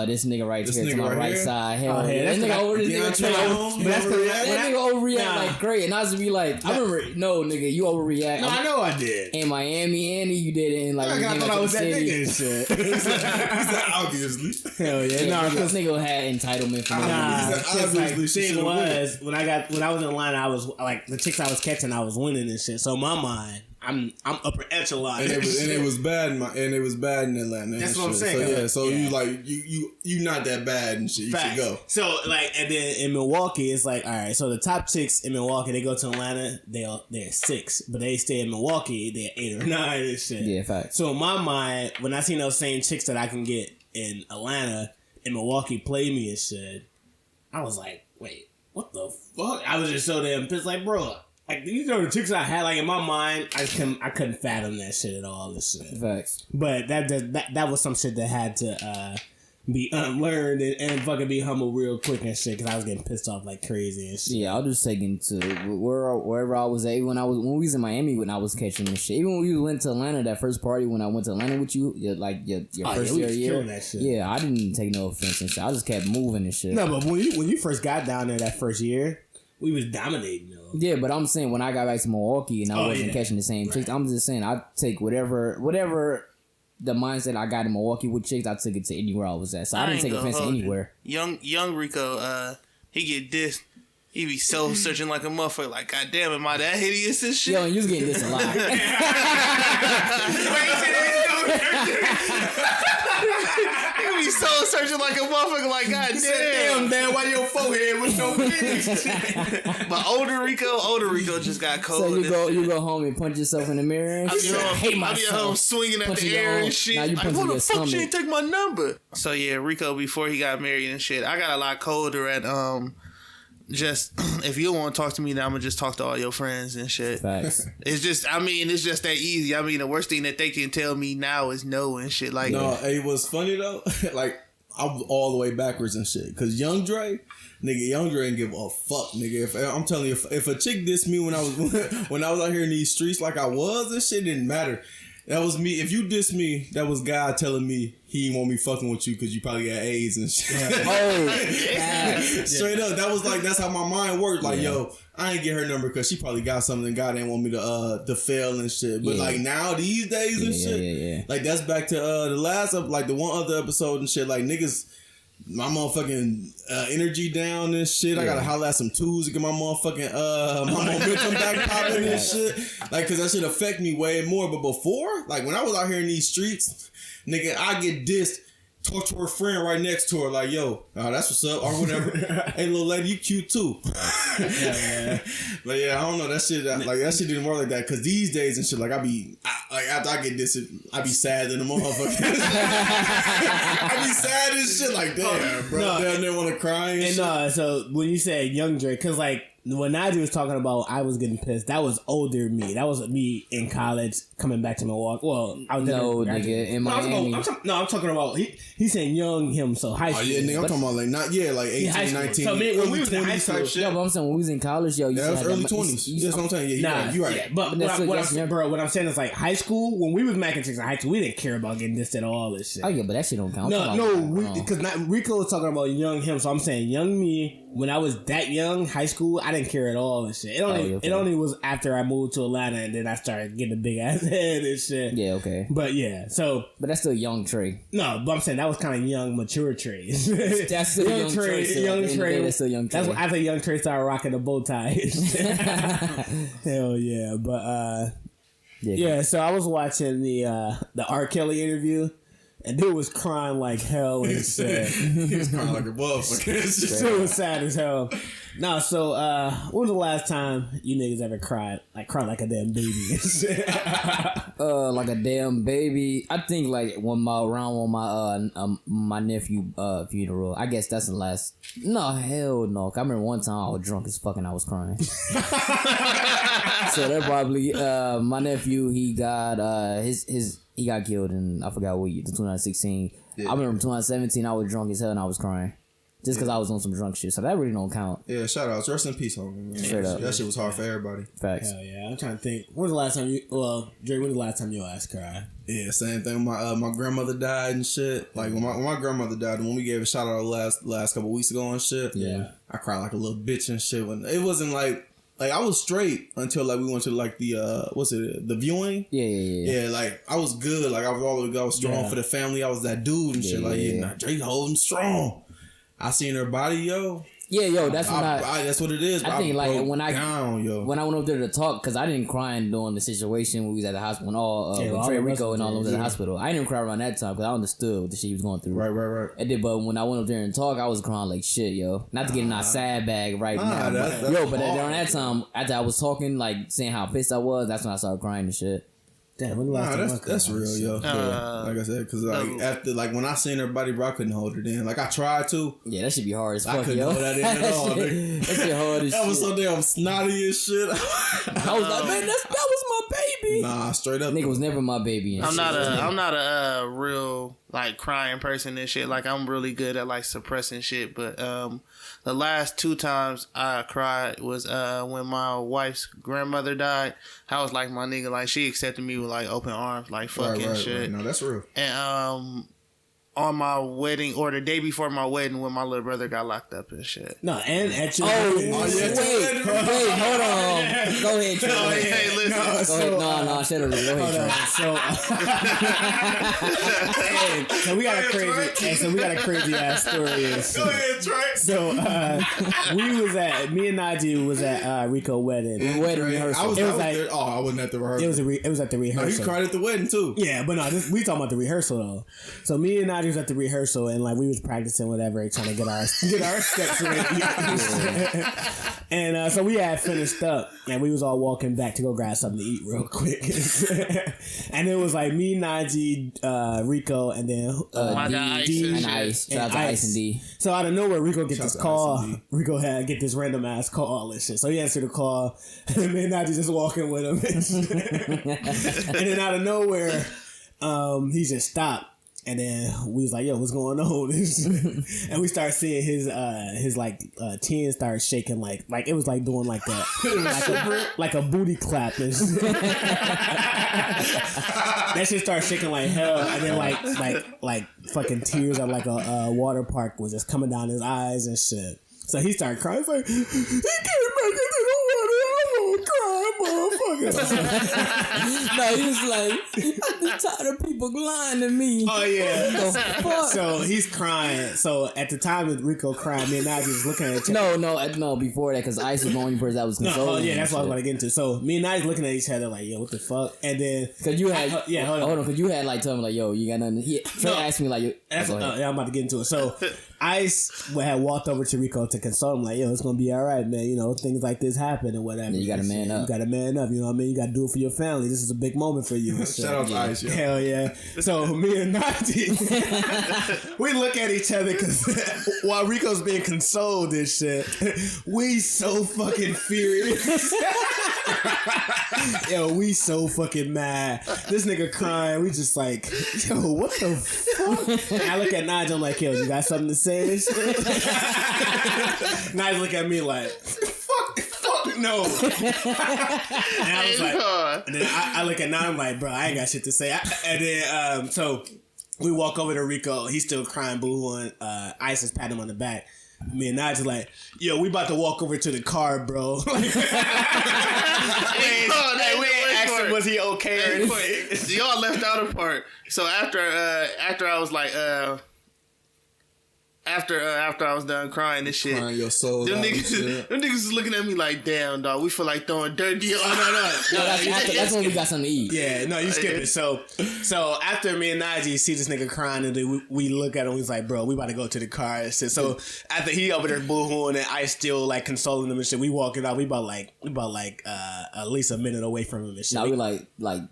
This nigga right here to my right side. Hell yeah. That nigga overreact like crazy. And I just be like, I remember, no, nigga, you overreact. No, I know I did. In Miami, and you did it in like. I thought I was that nigga and shit. He said, obviously. Hell yeah. No, this nigga had entitlement for me. Nah, the thing was, when I was in line, I was like, the chicks I was catching, I was winning and shit. So in my mind, I'm upper echelon, and it was bad in Atlanta. That's what I'm saying. So you like you not that bad and shit. You should go. So like, and then in Milwaukee, it's like, all right. So the top chicks in Milwaukee, they go to Atlanta, they're 6, but they stay in Milwaukee, they're 8 or 9 and shit. Yeah, fact. So in my mind, when I seen those same chicks that I can get in Atlanta, in Milwaukee, play me and shit, I was like, wait, what the fuck? I was just so damn pissed, like, bro. like the chicks I had, like in my mind, I couldn't fathom that shit at all. This shit. Facts. But that was some shit that had to be unlearned and fucking be humble real quick and shit, because I was getting pissed off like crazy and shit. Yeah, I was just taking to wherever I was at. When we was in Miami, when I was catching this shit. Even when we went to Atlanta, that first party when I went to Atlanta with you, your first year. That shit. Yeah, I didn't take no offense and shit. I just kept moving and shit. No, but when you first got down there that first year, we was dominating though. Yeah, but I'm saying when I got back to Milwaukee and I wasn't catching the same chicks, I'm just saying I take whatever the mindset I got in Milwaukee with chicks, I took it to anywhere I was at. So I didn't take offense to anywhere. Young Rico, he get dissed. He be so searching like a motherfucker. Like, God damn, am I that hideous and shit? Yo, and you was getting this a lot. He be so searching like a motherfucker. Like, God damn. Damn, why your forehead was so big? But older Rico just got cold. So you go home and punch yourself in the mirror and shit. I be at home swinging at the air and shit. Now you like, what the fuck, stomach. she ain't take my number? So yeah, Rico, before he got married and shit, I got a lot colder at just if you want to talk to me, then I'm gonna just talk to all your friends and shit. Facts. It's just that easy. I mean, the worst thing that they can tell me now is no and shit. Like, no, it was funny though. Like, I'm all the way backwards and shit. Cause Young Dre ain't give a fuck, nigga. If I'm telling you, if a chick dissed me when I was out here in these streets like I was, this shit didn't matter. That was me. If you dissed me, that was God telling me he didn't want me fucking with you because you probably got AIDS and shit. Straight up, that's how my mind worked. Like, yo, I ain't get her number because she probably got something God didn't want me to fail and shit. But like now these days and shit, like that's back to the last of like the one other episode and shit. Like niggas, my motherfucking energy down and shit. I gotta holler at some tools to get my motherfucking my momentum back popping and shit. Like, cause that shit affect me way more. But before, like when I was out here in these streets, nigga, I get dissed. Talk to her friend right next to her, like, yo, that's what's up, or whatever. Hey, little lady, you cute too. But yeah, I don't know, that shit didn't work like that. Cause these days and shit, like after I get this, I be sad in the motherfucker. I be sad and shit, like damn, bro. Down there want to cry and shit. So when you say Young Dre, cause like when Najee was talking about I was getting pissed, that was older me. That was me in college coming back to Milwaukee. Well, I was nigga, in Miami. I'm talking about he's saying young him, so high school. Oh yeah, nigga, I'm talking about like 18, 19. So when we was in high school, yeah, but I'm saying when we was in college, yo, that was early 20s. That's what I'm saying. Yeah, you right. Yeah, but what I'm saying is like high school, when we was macking chicks in high school, we didn't care about getting this at all. This shit. Oh yeah, but that shit don't count. Because Rico was talking about young him, so I'm saying young me. When I was that young, high school, I didn't care at all and shit. It only was after I moved to Atlanta and then I started getting a big ass head and shit. Yeah, okay. But yeah, so. But that's still young Trey. No, but I'm saying that was kind of young, mature Trey. That's still young Trey. Young Trey. That's still young Trey. That's after young Trey started rocking the bow tie. Hell yeah. But yeah, so I was watching the R.Kelly interview. And dude was crying like hell and shit. He was crying like a motherfucker. It was sad as hell. No, so when was the last time you niggas ever cried? Like like a damn baby and shit? Like a damn baby. I think like my nephew funeral. I guess that's the last. No, hell no. I remember one time I was drunk as fuck and I was crying. So that probably my nephew, he got he got killed in, I forgot what year, 2016. Yeah. I remember in 2017 I was drunk as hell and I was crying. Just because I was on some drunk shit. So that really don't count. Yeah, shout outs. Rest in peace, homie. Man. Straight up. That shit was hard for everybody. Facts. Hell yeah. I'm trying to think. When was the last time Dre, when was the last time your ass cried? Yeah, same thing. My grandmother died and shit. Like when my grandmother died, when we gave a shout out last couple weeks ago and shit. Yeah. I cried like a little bitch and shit. When it wasn't like I was straight until like we went to like the the viewing. Yeah, like I was good. Like I was strong for the family. I was that dude and shit. Like Drake holding strong. I seen her body, yo. Yeah, yo, that's when that's what it is. I think like when I went over there to talk, because I didn't cry during the situation when we was at the hospital when Trey Rico and all them was at the hospital. I didn't cry around that time because I understood what the shit he was going through. Right. And then, but when I went up there and talk, I was crying like shit, yo. Not to get in a sad bag now. But during that time, after I was talking, like saying how pissed I was, that's when I started crying and shit. Damn, when the last time that's real, yo. Like I said, because after when I seen her body, bro, I couldn't hold it in. Like I tried to. Yeah, that should be hard as fuck. I couldn't hold that in at all. That shit hard as shit. That was so damn snotty as shit. I was like, man, that was my baby. Nah, straight up. Nigga was never my baby. I'm not a real like crying person and shit. Like I'm really good at like suppressing shit. But the last 2 times I cried was when my wife's grandmother died. I was like, my nigga, like she accepted me with like open arms, like fucking shit. Right. No, that's real. And on my wedding or the day before my wedding when my little brother got locked up and shit. No, and at your wait, hold on. Go ahead, Trey. Hey, listen. No, shut up. Go ahead, Trey. So we got a crazy ass story. Go ahead, Trey. So me and Najee was at Rico wedding. Wedding rehearsal. I wasn't at the rehearsal. It was at the rehearsal. No, you cried at the wedding too. Yeah, but no, we talking about the rehearsal though. So me and Najee was at the rehearsal and like we was practicing whatever, trying to get our steps ready. And so we had finished up and we was all walking back to go grab something to eat real quick. And it was like me, Najee, Rico, and then D and Ice. Shout out to Ice and D. So out of nowhere, Rico gets this call. Rico had get this random ass call and shit. So he answered the call, and me and Najee just walking with him. And then out of nowhere, he just stopped. And then we was like, yo, what's going on? And we started seeing his chin start shaking like it was like doing like a booty clap. That shit started shaking like hell. And then like fucking tears of like a water park was just coming down his eyes and shit. So he started crying. He's like, he can't make it to the water. I'm gonna cry, motherfucker. No, he was like, I'm tired of people lying to me. Oh, yeah. Fuck? So he's crying. So at the time of Rico crying, me and Najee was looking at each other. No, before that, because Ice was the only person that was consoling. Yeah, that's what I was about to get into. So me and Najee looking at each other like, yo, what the fuck? And then... Because you had... hold on. Because you had like told me like, yo, you got nothing... Trey asked me like... I'm about to get into it. So Ice had walked over to Rico to console him like, yo, it's going to be all right, man. You know, things like this happen and whatever. Yeah, you got to man up. You got to man up. You know what I mean? You got to do it for your family. This is a big moment for you. Shout out to Ice, yo. Hell yeah. So me and Najee, we look at each other because while Rico's being consoled and shit, we so fucking furious. Yo, we so fucking mad. This nigga crying. We just like, yo, what the fuck? And I look at Najee, I'm like, yo, you got something to say and shit? Najee look at me like, fuck no. And I was like, and then I look at Najee, I'm like, bro, I ain't got shit to say. And then, so we walk over to Rico. He's still crying, boo-hooing. Ice is patting him on the back. Me and Najee like, yo, we about to walk over to the car, bro. We ain't asked him was he okay or anything. Y'all left out a part. So after I was like, after I was done crying and shit, crying your soul them niggas was looking at me like, damn, dog, we feel like throwing dirt deal. That's when we got something to eat. Yeah, no, you skip it. So after me and Najee see this nigga crying, and then we look at him, he's like, bro, we about to go to the car and shit. So after he over there boo-hooing and I still like consoling him and shit, we walking out. We about at least a minute away from him and shit. Nah, we like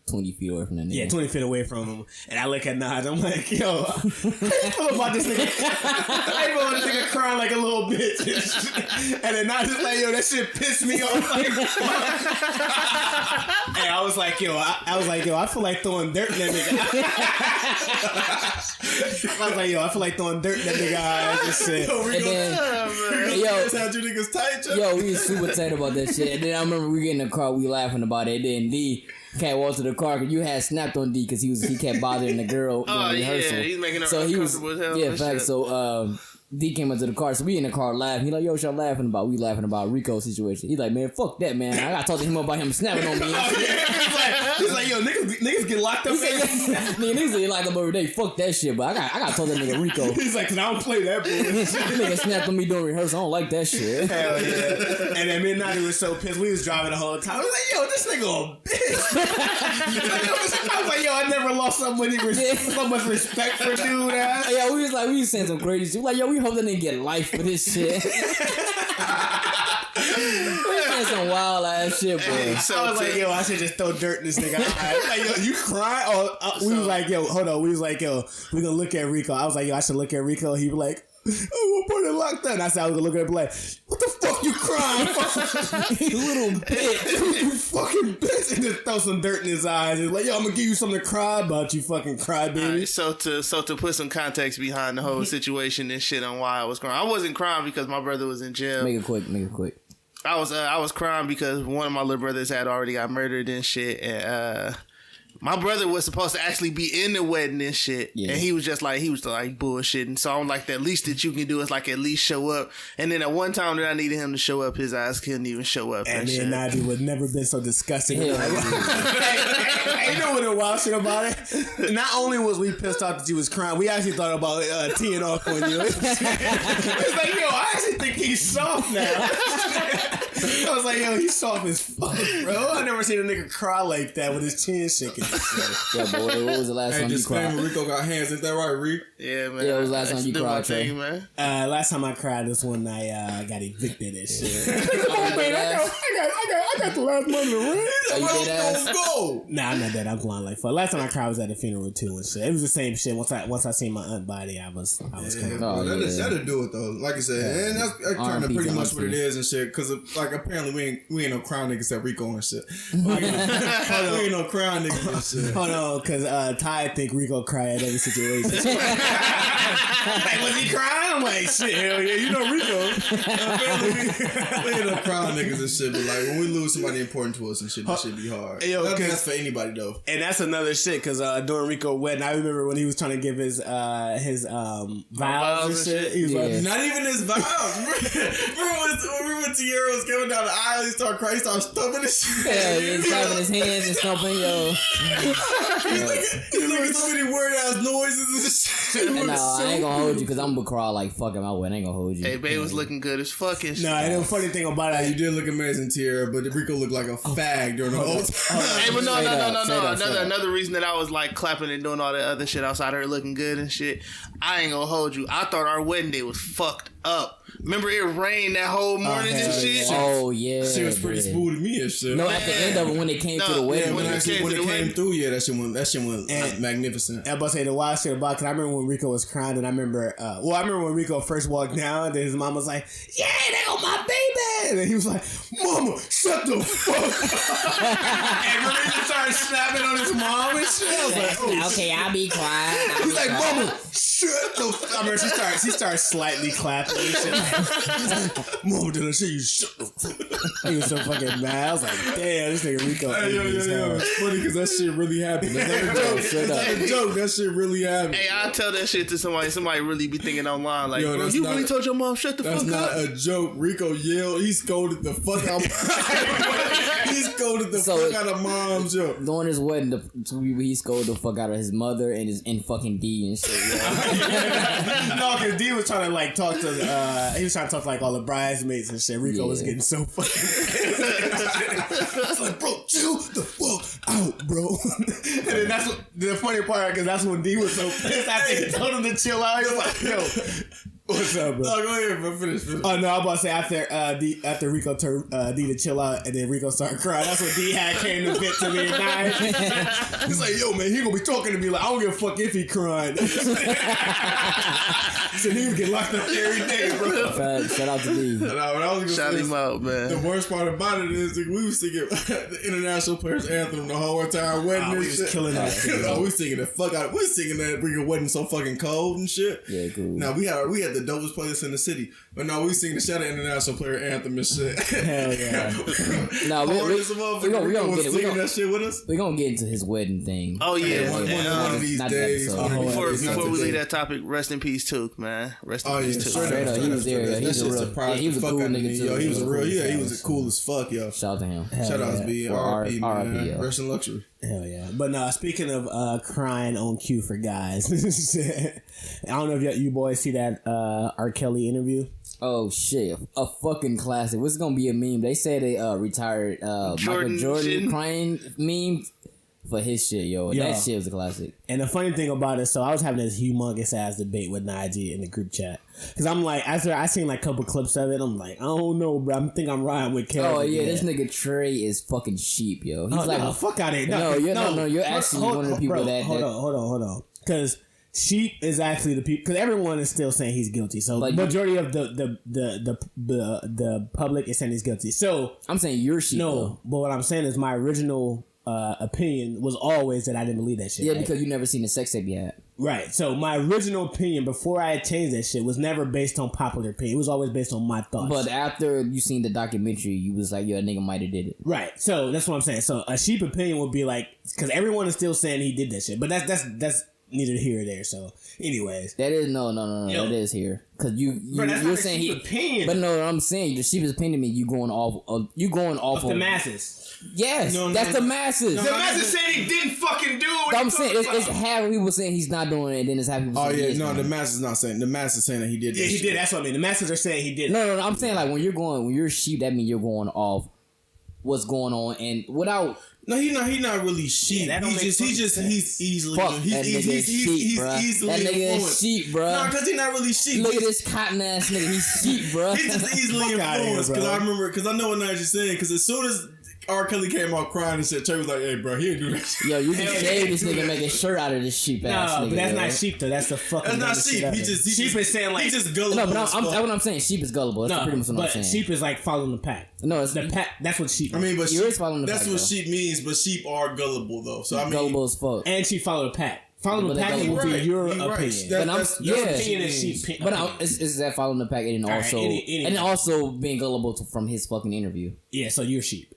20 feet away from that nigga. Yeah, 20 feet away from him. And I look at Najee, I'm like, yo, how you feel about this nigga? I ain't gonna nigga crying like a little bitch. And then Najee's like, yo, that shit pissed me off. Like, and I was like, yo, I feel like throwing dirt in that nigga. I was like, yo, I feel like throwing dirt in that nigga eyes and shit. Sound you niggas tight, yo, we was super tight about that shit. And then I remember we get in the car, we laughing about it. And then D can't walk to the car because you had snapped on D because he kept bothering the girl during rehearsal. Yeah, he's making her so uncomfortable as hell. Yeah, fact. So D came into the car, so we in the car laughing. He like, yo, what y'all laughing about? We laughing about Rico's situation. He's like, man, fuck that, man. I gotta talk to him about him snapping on me. He's like, yo, niggas get locked up. Niggas get locked up every day. Fuck that shit, but I gotta talk to that nigga Rico. He's like, cause I don't play that bullshit. This nigga snapped on me during rehearsal. I don't like that shit. Hell yeah. And then me and Najee was so pissed. We was driving the whole time. I was like, yo, this nigga a bitch. I was like, yo, I never lost so much respect for dude. Yeah, we was saying some crazy shit. We like, yo, we hope that nigga get life for this shit. We saying said some wild ass shit, bro. Hey, I was like, yo, I should just throw dirt in this nigga. I was like, yo, you cry? We was like, yo, hold on. We was like, yo, we gonna look at Rico. I was like, yo, I should look at Rico. He was like, oh, we'll put it like that. And I said, I was gonna look at him like, what the fuck you crying for? You little bitch. You fucking bitch. And just throw some dirt in his eyes. And like, yo, I'm gonna give you something to cry about, you fucking crybaby. Right, so to put some context behind the whole situation and shit on why I was crying. I wasn't crying because my brother was in jail. Make it quick. I was crying because one of my little brothers had already got murdered and shit, and my brother was supposed to actually be in the wedding and shit, and he was bullshitting. So I'm like, the least that you can do is like at least show up. And then at one time that I needed him to show up, his ass couldn't even show up. And me and Nadia would never been so disgusting. Hey, you know what the wild shit about it? Not only was we pissed off that you was crying, we actually thought about teeing off on you. It's like, yo, I actually think he's soft now. I was like, yo, he's soft as fuck, bro. I never seen a nigga cry like that with his chin shaking. Yeah, boy, what was the last time you cried? Rico got hands, is that right, Rick? Yeah, man. Yeah, it was the last time you cried, Trey. Man. Last time I cried was when I got evicted and shit. Oh, man, I got the last month of the rent. Are you dead ass? Go. Nah, I'm not dead. I'm blind like fuck. Last time I cried was at the funeral too and shit. It was the same shit. Once I seen my aunt body, I was crying. That'll do it though. Like I said, and that's kind of pretty much what it is and shit. Because like apparently we ain't no crown niggas at Rico and shit. We ain't no crown niggas and shit. Hold on, because Ty think Rico cry at every situation. Like, was he crying? I'm like, shit, hell yeah, you know Rico. We ain't no crown niggas and shit. But like when we lose somebody important to us and shit, that shit be hard. Yo, that's for anybody though. And that's another shit because during Rico's wedding, I remember when he was trying to give his vows and shit. He was like, not even his vows. Remember when Tierra was coming down the aisle, he started crying, he started stumping his shit. Yeah, he was clapping his hands and stumping, yo. He's making so many weird ass noises and shit. And I ain't gonna hold you because I'm gonna cry like fuck him. I ain't gonna hold you. Hey, babe was looking good as fuck and shit. nah, and the funny thing about it, You did look amazing, Tierra, but Rico looked like a fag during the whole time. Hey, but no. Another reason that I was like clapping and doing all that other shit outside her looking good and shit. I ain't gonna hold you. I thought our wedding day was fucked up. Remember it rained that whole morning and shit? Oh yeah. She was pretty smooth to me and shit. No, at the end of it when they came to the wedding. When it came through, that shit went magnificent. I was about to say the wild shit about it, cause I remember when Rico was crying, and I remember when Rico first walked down, and his mom was like, "Yeah, they got my baby," and then he was like, "Mama, shut the fuck up!" And remember he started snapping on his mom and shit. I was like, "Oh, okay, I'll be quiet." He's like, "Mama, shut the fuck." I remember she started slightly clapping and shit. Mama, did I say you shut the fuck up? He was so fucking mad. I was like, damn, this nigga Rico. Yo, it's funny because that shit really happened. That's not a joke. That shit really happened. Hey, I tell that shit to somebody. Somebody really be thinking online like, Yo, bro, you really told your mom shut the fuck up? That's not a joke. Rico yelled. He scolded the fuck out. He scolded the fuck out of mom's joke. During his wedding, he scolded the fuck out of his mother and fucking D and shit. Yeah. No, because D was trying to like talk to he was trying to talk to like all the bridesmaids and shit. Rico was getting so fucking it's like, bro, chill the fuck out, bro. And then that's what the funny part, because that's when D was so pissed after he told him to chill out. He was like, yo, what's up, bro? Oh, go ahead, bro. Finish. Oh no, I'm about to say after Rico told D to chill out, and then Rico started crying. That's when D had came to vent to me and I. He's like, yo, man, he gonna be talking to me like I don't give a fuck if he crying. So he would get locked up every day, bro. Shout out to D. Shout him out, man. The worst part about it is that we was singing the International Players Anthem the whole entire wedding. We was killing that shit. We was singing the fuck out. We was singing that Rico wedding so fucking cold and shit. Yeah, cool. Now we had the dopest playlist in the city, but no, we singing the shout out International Player Anthem and shit. Hell yeah. No, we gonna get it. Singing that shit with us. We're gonna get into his wedding thing. Oh yeah, one of these days. Before we leave that topic, rest in peace, Took, man. Rest in peace, Took. Straight up, he was there. He was a cool nigga too. Yo, he was real. Yeah, he was cool as fuck, yo. Shout out to him. Shout out to B. R.I.P. man. yo. Rest in luxury. Hell yeah. But no, speaking of crying on cue for guys, I don't know if you boys see that R.Kelly interview. Oh shit, a fucking classic. What's gonna be a meme? They say they retired Michael Jordan crying meme. for his shit, yo. That shit was a classic. And the funny thing about it, so I was having this humongous ass debate with Najee in the group chat. Because I'm like, after I seen like a couple clips of it, I'm like, I don't know, bro. I think I'm riding with Kelvin. Oh, yeah, this nigga Trey is fucking sheep, yo. He's like, fuck out of here. No, you're actually one of the people that... Hold on. Because sheep is actually the people... Because everyone is still saying he's guilty. So the majority of the public is saying he's guilty. So... I'm saying you're sheep, though. But what I'm saying is my original... opinion was always that I didn't believe that shit. Yeah, right? because you never seen the sex tape yet. Right. So my original opinion before I had changed that shit was never based on popular opinion. It was always based on my thoughts. But after you seen the documentary, you was like, yo, a nigga might have did it. Right. So that's what I'm saying. So a sheep opinion would be like, because everyone is still saying he did that shit. But that's neither here or there. So anyways. That is no. That is here. Because you're saying he opinion. But no, I'm saying the sheep's opinion mean you going off of the masses. Yes, that's the masses. The masses saying he didn't fucking do it. I'm saying it's half people saying he's not doing it, and then it's half people saying he is doing it. The masses not saying. The masses saying that he did. Yeah, he did. That's what I mean. The masses are saying he did. No. I'm saying like when you're sheep, that means you're going off what's going on, and without. No, he not really sheep. Yeah, he's easily Fuck, he's that easily that nigga influenced. Is sheep, bro. No, because he's not really sheep. Look at this cotton ass nigga. He's sheep, bro. He's just easily influenced. Because I remember, because I know what Nigel's saying. Because as soon as R. Kelly came out crying and said, Trey was like, hey, bro, he didn't do that shit. Yo, you can shave this nigga, make a shirt out of this sheep ass nigga. No, but that's not sheep, though. That's the fucking... That's not sheep. Sheep is saying, like... He's just gullible. No, but that's what I'm saying. Sheep is gullible. That's pretty much what I'm saying. Sheep is like following the pack. No, it's... The pack, that's what sheep is. I mean, but you're following the pack, that's what sheep means, but sheep are gullible, though. So, I mean... Gullible as fuck. And she follow the pack. Following the pack will be your opinion. That's opinion is sheep. But it's that following the pack and also being gullible from his fucking interview. Yeah, so you're sheep.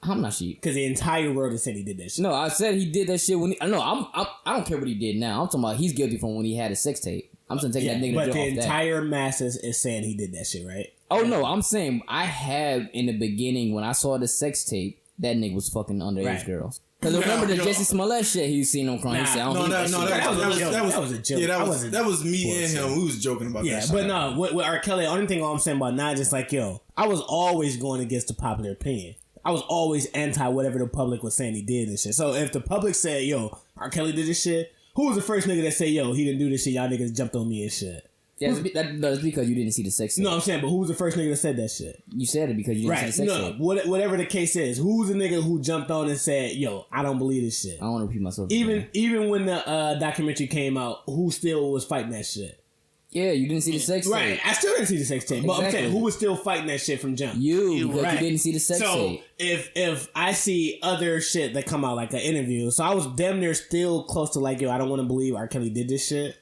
I'm not sheep. Because the entire world has said he did that shit. No, I said he did that shit when he... No, I don't care what he did now. I'm talking about he's guilty from when he had a sex tape. I'm saying take that nigga to jail off that. But the entire masses is saying he did that shit, right? Oh, no, I'm saying I had in the beginning when I saw the sex tape, that nigga was fucking underage girls. Because remember the Jesse Smollett shit he was seeing on crying. That was a joke. Yeah, that was me and him. We was joking about that. Yeah, but no, with R. Kelly, the only thing I'm saying about Nige is like, yo, I was always going against the popular opinion. I was always anti whatever the public was saying he did and shit. So if the public said, yo, R. Kelly did this shit, who was the first nigga that said, yo, he didn't do this shit, y'all niggas jumped on me and shit? Yeah, that's because you didn't see the sex tape. No, I'm saying, but who was the first nigga that said that shit? You said it because you didn't see the sex tape. Whatever the case is, who's the nigga who jumped on and said, yo, I don't believe this shit? I don't want to repeat myself. Even when the documentary came out, who still was fighting that shit? Yeah, you didn't see the sex tape. Right, I still didn't see the sex tape. Exactly. But I'm saying, who was still fighting that shit from jump? You didn't see the sex tape. So, if I see other shit that come out, like an interview, so I was damn near still close to like, yo, I don't want to believe R. Kelly did this shit.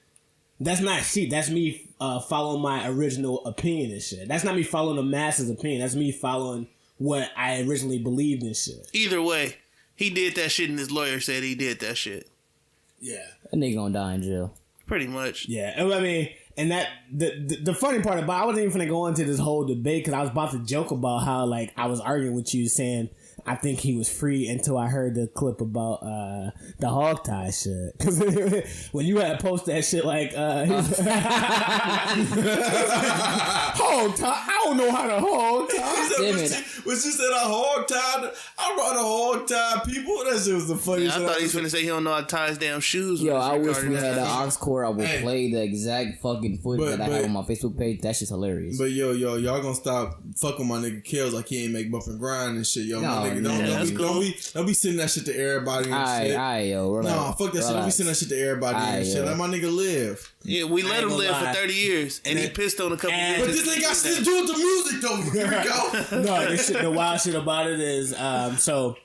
That's not shit. That's me following my original opinion and shit. That's not me following the masses' opinion. That's me following what I originally believed in shit. Either way, he did that shit and his lawyer said he did that shit. Yeah. That nigga gonna die in jail. Pretty much. Yeah. I mean... And that the funny part about I wasn't even gonna go into this whole debate because I was about to joke about how like I was arguing with you saying I think he was free until I heard the clip about the hog tie shit. Because when you had posted that shit like hog tie, I don't know how to hog tie. When she said I hog tied, I brought a hog tie people. That shit was the funniest. I thought he was finna say he don't know how to tie his damn shoes. Yo, I wish we had an aux cord. I would play the exact fucking footage that I have on my Facebook page. That shit's hilarious. But y'all gonna stop fucking my nigga Kells like he ain't make bump and grind and shit. Yo, my nigga, don't be sending that shit to everybody and shit. Nah, fuck that shit. Don't be sending that shit to everybody and shit. Let my nigga live. Yeah, we let him live for 30 years, and he pissed on a couple years. But this ain't got shit to do with the music, though. Here we go. No, the wild shit about it is, the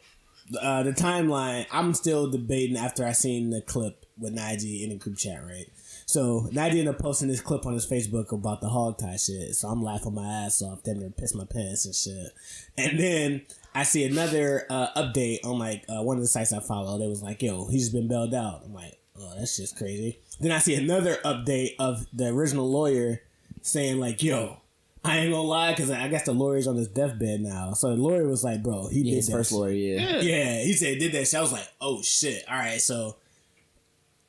timeline, I'm still debating after I seen the clip with Najee in the group chat, right? So Najee ended up posting this clip on his Facebook about the hog tie shit. So I'm laughing my ass off, then to piss my pants and shit. And then I see another update on like one of the sites I follow. They was like, yo, he's just been bailed out. I'm like, oh, that's just crazy. Then I see another update of the original lawyer saying like, yo, I ain't gonna lie, because I guess the lawyer's on his deathbed now. So the lawyer was like, bro, he did his that first lawyer, Yeah, he said he did that shit. I was like, oh shit. All right, so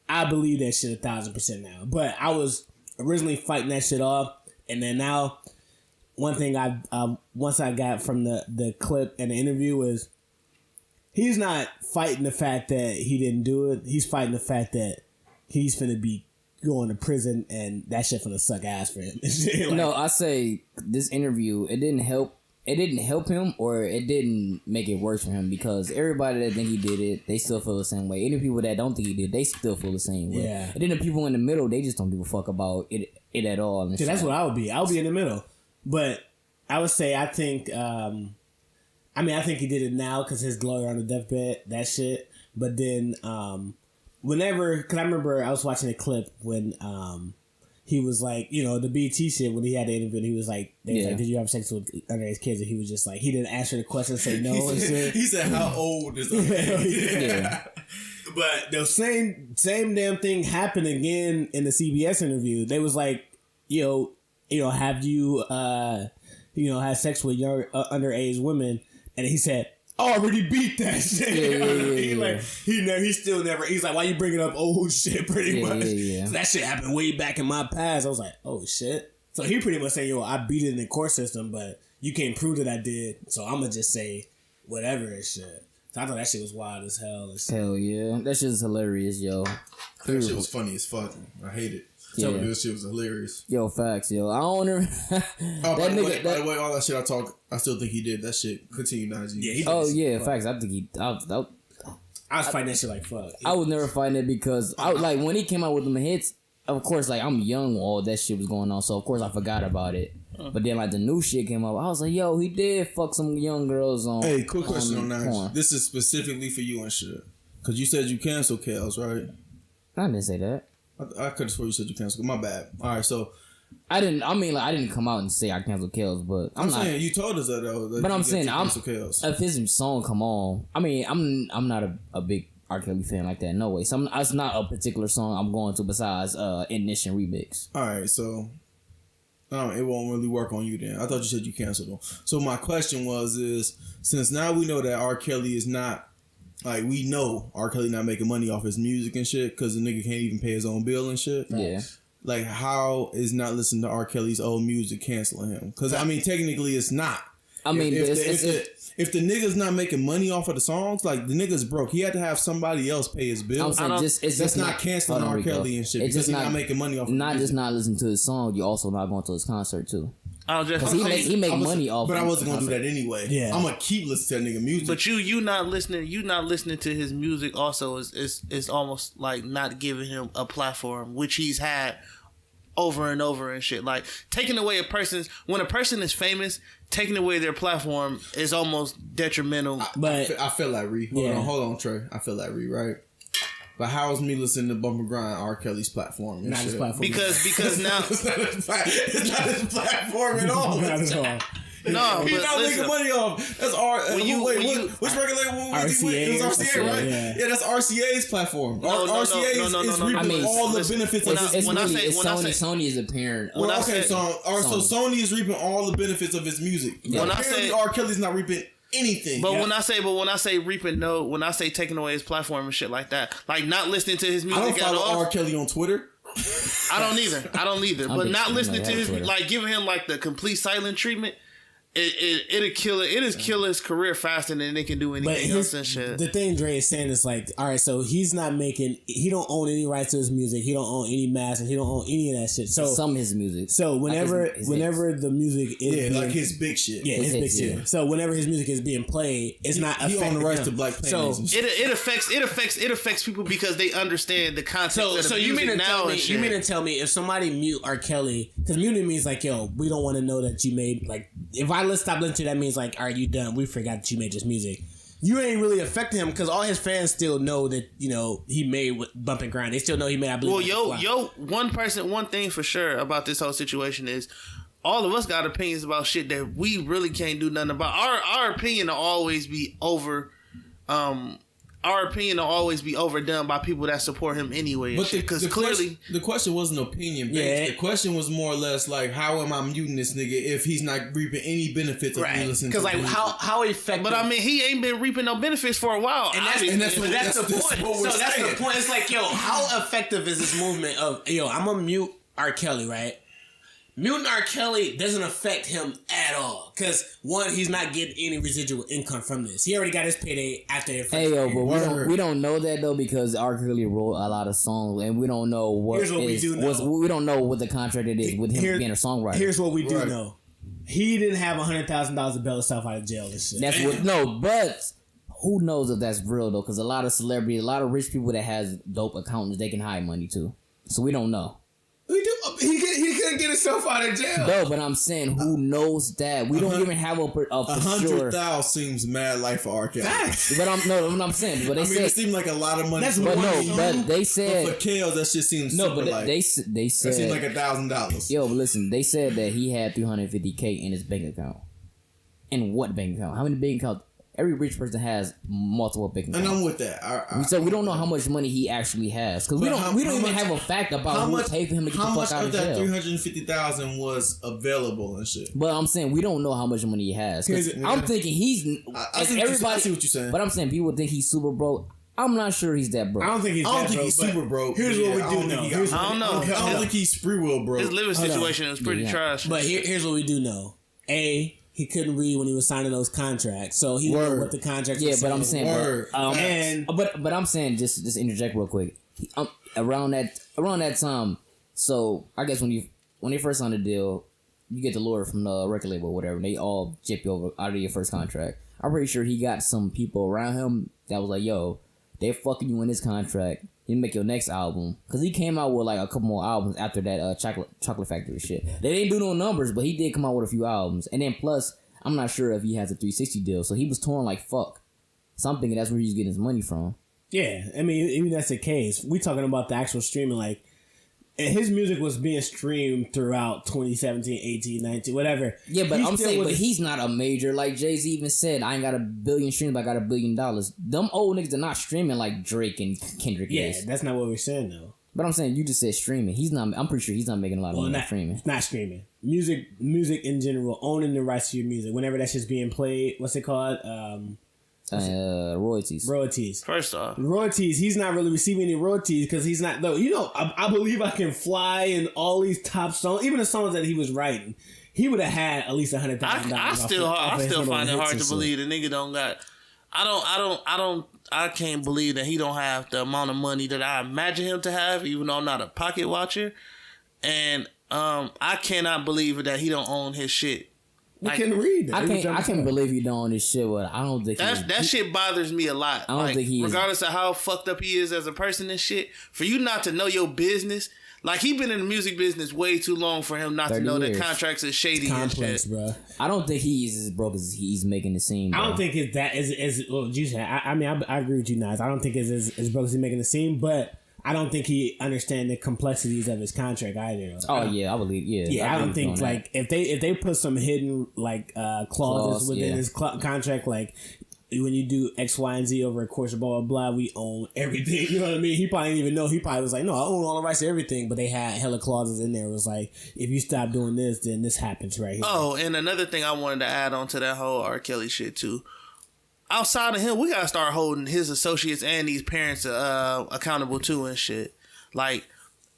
I believe that shit 1,000% now. But I was originally fighting that shit off, and then now one thing once I got from the clip and the interview was he's not fighting the fact that he didn't do it. He's fighting the fact that he's finna be going to prison and that shit finna suck ass for him. Like, no, I say this interview, it didn't help. It didn't help him, or it didn't make it worse for him, because everybody that think he did it, they still feel the same way. Any people that don't think he did, they still feel the same way. Yeah. And then the people in the middle, they just don't give a fuck about it at all. And dude, that's what I would be. I would be in the middle. But I would say I think I think he did it now because his lawyer on the deathbed, that shit. But then because I remember I was watching a clip when he was like, you know, the BT shit, when he had the interview, and he was like, they was like, did you have sex with underage kids? And he was just like, he didn't answer the question, say no. He said, how old is underage? Yeah. But the same damn thing happened again in the CBS interview. They was like, have you had sex with young underage women? And he said, I already beat that shit. He still never. He's like, why you bringing up old shit? Pretty much. So that shit happened way back in my past. I was like, oh shit. So he pretty much saying, I beat it in the court system, but you can't prove that I did. So I'm gonna just say whatever and shit. So I thought that shit was wild as hell. Hell yeah, that shit is hilarious, yo. That shit was funny as fuck. I hate it. Tell me this shit was hilarious. Yo, facts, yo. I don't know. By the way, all that shit I still think he did that shit. Continue, Najee. Yeah, facts. I think I was fighting that shit like fuck. I was never fighting it because when he came out with them hits, of course, like I'm young when all that shit was going on, so of course I forgot about it. But then like the new shit came up, I was like, yo, he did fuck some young girls on. Hey, quick question on that. This is specifically for you and shit. Cause you said you canceled Kels, right? I didn't say that. I could have sworn you said you canceled. My bad. All right, so I didn't come out and say I canceled Kels, but I'm not saying you told us that though. But I'm saying if his song come on, I mean I'm not a big R. Kelly fan like that. No way. So it's not a particular song I'm going to besides Ignition Remix. All right, so it won't really work on you then. I thought you said you canceled them. So my question is since now we know that R. Kelly is not. Like, we know R. Kelly not making money off his music and shit because the nigga can't even pay his own bill and shit. Yeah. Like, how is not listening to R. Kelly's old music canceling him? Because, I mean, technically it's not. I mean, if the nigga's not making money off of the songs, like, the nigga's broke. He had to have somebody else pay his bills. That's not canceling R. Kelly and shit because he's not making money off of not just not listening to his song, you're also not going to his concert, too. He make money off. But I wasn't gonna do that anyway. Yeah, I'm gonna keep listening to that nigga music. But you not listening to his music also is almost like not giving him a platform, which he's had over and over and shit. Like taking away when a person is famous, taking away their platform is almost detrimental. I feel like Ree. Hold on, Trey. I feel like Ree, right? But how is me listening to Bump and Grind R. Kelly's platform? Not his platform. Because now it's not his platform at all. Not at all. No, he's not making money off. That's which record label? RCA. It was RCA, right? Yeah, that's RCA's platform. RCA is reaping all the benefits of his music. Sony is a parent. So Sony is reaping all the benefits of his music. Yeah. When apparently R. Kelly's not reaping anything. But when I say reaping, when I say taking away his platform and shit like that, like not listening to his music at all. I don't follow R. Kelly on Twitter. I don't either. But not listening to his, like giving him like the complete silent treatment. It'll kill it. It'll kill his career faster than they can do anything else and shit. The thing Dre is saying is like, all right, so he don't own any rights to his music. He don't own any masters. He don't own any of that shit. So some of his music. So whenever the music is like his big shit. Yeah, his big shit. So whenever his music is being played, it's not affecting on the rights to black paintings. So it affects people because they understand the context of the music now. You mean to tell me if somebody mute R. Kelly, because muting means like, yo, we don't want to know that you made like if I stop listening to that means like, all right, you done. We forgot that you made this music. You ain't really affecting him because all his fans still know that he made Bump and Grind. They still know he made. I believe. Well, one thing for sure about this whole situation is all of us got opinions about shit that we really can't do nothing about. Our opinion will always be over. Our opinion will always be overdone by people that support him anyway. Because clearly, the question wasn't opinion based. Yeah. The question was more or less like, how am I muting this nigga if he's not reaping any benefits of me listening to him? Because like, how effective? But I mean, he ain't been reaping no benefits for a while. And that's the point. So that's the point. It's like, yo, how effective is this movement of I'm gonna mute R. Kelly, right? Mutant R. Kelly doesn't affect him at all. Because, one, he's not getting any residual income from this. He already got his payday after his first but we don't know that, though, because R. Kelly wrote a lot of songs, and we don't know what we don't know what the contract it is with him being a songwriter. Here's what we do know. He didn't have $100,000 to bail himself out of jail and shit. But who knows if that's real, though, because a lot of celebrities, a lot of rich people that has dope accountants, they can hide money, too. So we don't know. He couldn't get himself out of jail. No, but I'm saying, who knows that? We don't even have a for sure. $100,000 seems mad life for R. Kelly. But I'm saying, but they said it seemed like a lot of money. But they said for Kale, that shit seems super light. They said that seemed like $1,000. Yo, but listen, they said that he had $350K in his bank account. In what bank account? How many bank accounts? Every rich person has multiple bank accounts. And I'm with that. So we don't know how much money he actually has because we don't even have a fact about who paid for him to get the fuck out of jail. How much of that $350,000 was available and shit? But I'm saying we don't know how much money he has. I'm thinking he's. I see what you're saying. But I'm saying people think he's super broke. I'm not sure he's that broke. I don't think he's super broke. Here's what we do know. I don't know. I don't think he's spree will broke. His living situation is pretty trash. But here's what we do know. He couldn't read when he was signing those contracts, so he knew what the contracts were saying. But I'm saying, but I'm saying, just interject real quick. Around that time, so I guess when they first signed the deal, you get the lawyer from the record label or whatever, and they all chip you over out of your first contract. I'm pretty sure he got some people around him that was like, yo, they're fucking you in this contract. You make your next album. Because he came out with like a couple more albums after that Chocolate Factory shit. They didn't do no numbers, but he did come out with a few albums. And then plus, I'm not sure if he has a 360 deal. So he was torn like fuck. So I'm thinking that's where he's getting his money from. Yeah, I mean, even that's the case. We talking about the actual streaming, like, and his music was being streamed throughout 2017, 18, 19, whatever. Yeah, but I'm saying, but he's not a major. Like Jay-Z even said, I ain't got 1 billion streams, but I got $1 billion. Them old niggas are not streaming like Drake and Kendrick is. That's not what we're saying, though. But I'm saying, you just said streaming. He's not. I'm pretty sure he's not making a lot of money streaming. Not streaming. Music in general, owning the rights to your music. Whenever that shit's being played, what's it called? Royalties. First off, royalties. He's not really receiving any royalties because he's not. Though I believe I can fly and all these top songs, even the songs that he was writing, he would have had at least $100,000. I still find it hard to believe the nigga don't got. I can't believe that he don't have the amount of money that I imagine him to have, even though I'm not a pocket watcher, and I cannot believe that he don't own his shit. Like, you can read that. I can't believe you don't own this shit, but I don't think that shit bothers me a lot. I don't think he regardless of how fucked up he is as a person and shit, for you not to know your business. Like, he been in the music business way too long for him not to know that contracts are shady complex, and shit. Bro. I don't think he's as broke as he's making it seem. Bro. I don't think it's that as well, you said. I mean, I agree with you, Nas. I don't think it's as broke as he's making it seem, but I don't think he understands the complexities of his contract either. I believe. Yeah, I don't think like if they put some hidden like clauses within his contract, like when you do X, Y, and Z over a course of blah, blah, blah, we own everything. You know what I mean? He probably didn't even know. He probably was like, no, I own all the rights to everything. But they had hella clauses in there. It was like, if you stop doing this, then this happens right here. Oh, and another thing I wanted to add on to that whole R. Kelly shit, too. Outside of him, we got to start holding his associates and these parents accountable, too, and shit. Like,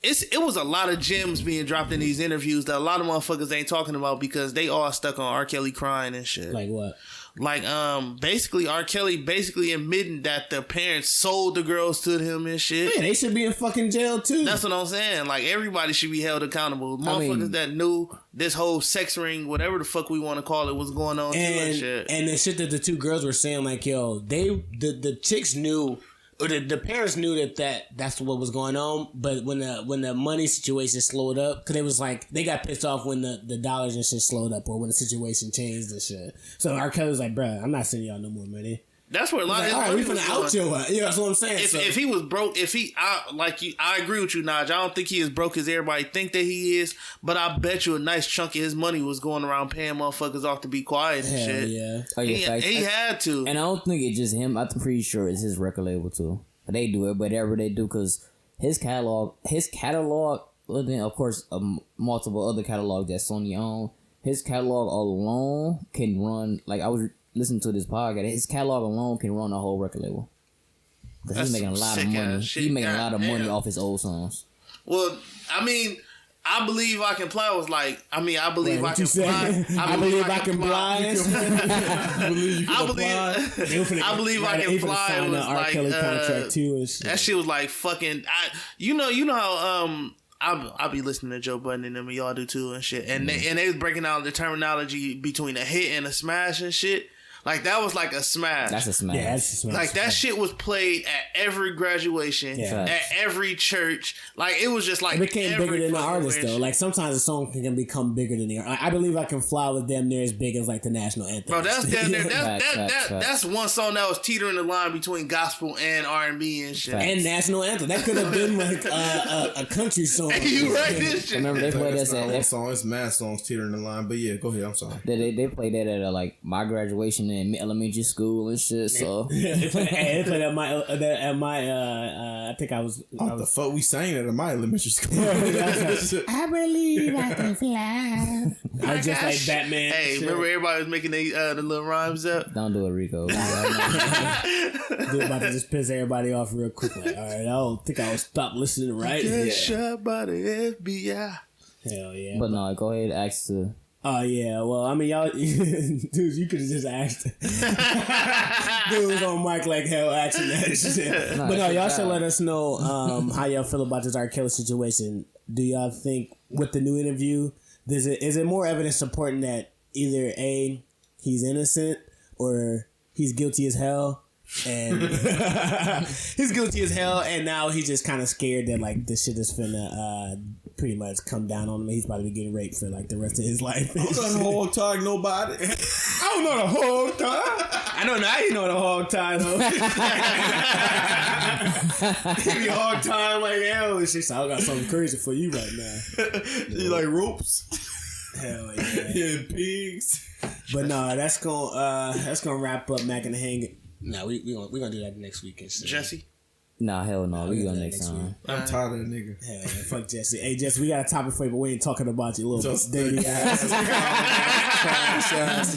it was a lot of gems being dropped in these interviews that a lot of motherfuckers ain't talking about because they all stuck on R. Kelly crying and shit. Like what? Like, basically, R. Kelly basically admitting that the parents sold the girls to him and shit. Yeah, they should be in fucking jail, too. That's what I'm saying. Like, everybody should be held accountable. Motherfuckers that knew this whole sex ring, whatever the fuck we want to call it, was going on, and shit. And the shit that the two girls were saying, like, yo, the chicks knew... Or the parents knew that's what was going on, but when the money situation slowed up, because it was like they got pissed off when the dollars and shit slowed up, or when the situation changed and shit. So R. Kelly was like, "Bruh, I'm not sending y'all no more money." That's where a lot of his money was going. Out your, yeah, that's what I'm saying. If he was broke, I agree with you, Naj. I don't think he is broke as everybody think that he is, but I bet you a nice chunk of his money was going around paying motherfuckers off to be quiet and shit. Yeah, he had to. And I don't think it's just him. I'm pretty sure it's his record label too. They do it, whatever they do, because his catalog, well, then of course multiple other catalogs that Sony own. His catalog alone can run, like I was listening to this podcast, his catalog alone can run a whole record label. Because he's making a lot of money. He's making a lot of money off his old songs. Well, I mean, I Believe I Can Fly was like, I mean, I believe Wait, I what can you say? fly. I believe I can fly. I believe I can fly. It was R.Kelly like contract too. And shit. that shit was like fucking. You know how I be listening to Joe Budden and them, and y'all do too and shit. And they was breaking out the terminology between a hit and a smash and shit. Like that was like a smash. That's a smash. Yeah, that's a smash. Like that shit was played at every graduation, at every church. Like it was just like it became bigger than the artist though. shit. Like sometimes a song can become bigger than the artist. I Believe I Can Fly was damn near as big as like the national anthem. Bro, that's damn near Facts. that's one song that was teetering the line between gospel and R&B and shit. and national anthem. That could have been like a country song. You right this shit. Remember they played That's that not one at song. It's mad songs teetering the line. But yeah, go ahead. I'm sorry. they played that at like my graduation in elementary school and shit. So They played at my I think I was. What the fuck we sang at my elementary school? I believe I can fly. I was just like Batman. Hey, shit. remember everybody was making the little rhymes up? don't do it, Rico. Dude, about to just piss everybody off real quick. Like, all right, I don't think I'll stop listening right Get here. shot by the FBI. Hell yeah. But no, go ahead, ask the. Oh yeah, well I mean y'all, dudes, you could have just asked. Dude was on mic like hell asking that shit. But no, y'all should let us know how y'all feel about this R.Kelly situation. Do y'all think with the new interview, is it more evidence supporting that either A, he's innocent or he's guilty as hell? And he's guilty as hell, and now he's just kind of scared that like this shit is finna pretty much come down on him. He's probably getting raped for like the rest of his life. I don't know the hog nobody. I don't know the hog time. I know now you know the hog time though. Give me a hog time like hell. She said, I got something crazy for you right now. You like ropes? Hell yeah. Yeah, pigs. But no, that's gonna wrap up Mackin Hangin. No, we gonna do that next week and shit. Jesse? Nah, hell no. We do go that next time. I'm tired of that nigga. Hell yeah, fuck Jesse. Hey Jesse, we got a topic for you, but we ain't talking about you, little Just dirty ass.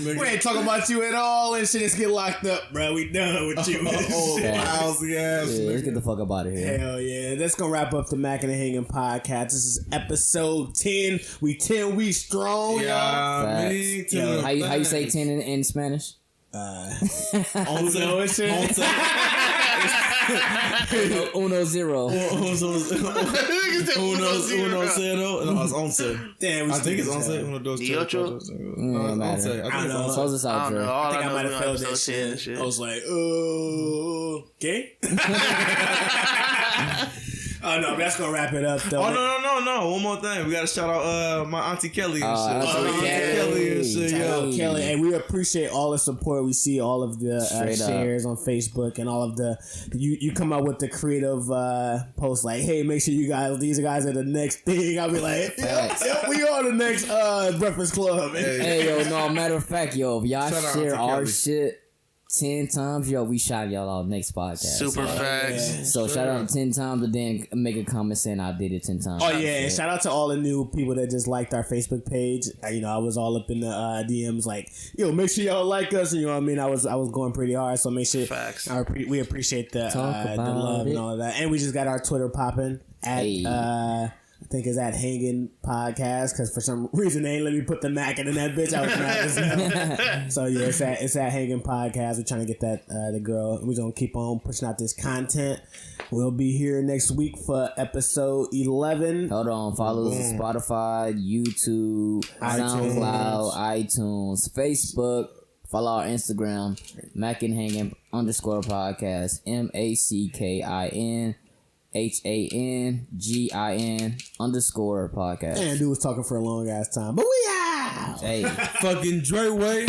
We ain't talking about you at all and shit. Let's get locked up, bro. We done with you. Lousy ass Yeah, let's nigga. get the fuck up out of here. Hell yeah. That's gonna wrap up the Mackin Hangin Podcast. This is episode 10. We 10 weeks strong, y'all. Yeah, Facts. me too. How you say 10 in Spanish? Once Uno zero. Uno cero. No, it's once. Damn, I think it's once. Uno dos tres. Ocho? No matter. I think it's once. Close this I out, don't know. Dre. All I think I know might is have failed that episode 10 and shit. I was like, okay. Oh no, that's gonna wrap it up though. Oh no! One more thing, we gotta shout out my auntie Kelly and shit. Auntie Kelly and shit, Shout out yo. Kelly, and we appreciate all the support. We see all of the Straight up. shares on Facebook and all of the you come out with the creative posts like, hey, make sure these guys are the next thing. I'll be like, yep, we are the next Breakfast Club. Hey, yo, no, matter of fact, yo, if y'all Shout out share to our Kelly. shit 10 times, yo, we shout y'all out next podcast. Super facts. So shout out 10 times and then make a comment saying I did it 10 times. Oh yeah, and shout out to all the new people that just liked our Facebook page. I was all up in the DMs like, yo, make sure y'all like us. And you know what I mean? I was going pretty hard, so make sure Facts. we appreciate the Talk about love it. and all of that. And we just got our Twitter popping at Hey. I think it's at Hangin Podcast because for some reason they ain't let me put the Mackin in that bitch. I was mad as hell. So yeah, it's at Hangin Podcast. We're trying to get that the girl. We're gonna keep on pushing out this content. We'll be here next week for episode 11. Hold on, follow us on Spotify, YouTube, SoundCloud, iTunes, Facebook. Follow our Instagram, Mackin Hangin _podcast, MACKIN HANGIN _podcast. And dude was talking for a long ass time, but we out. Hey. Fucking Dre Way.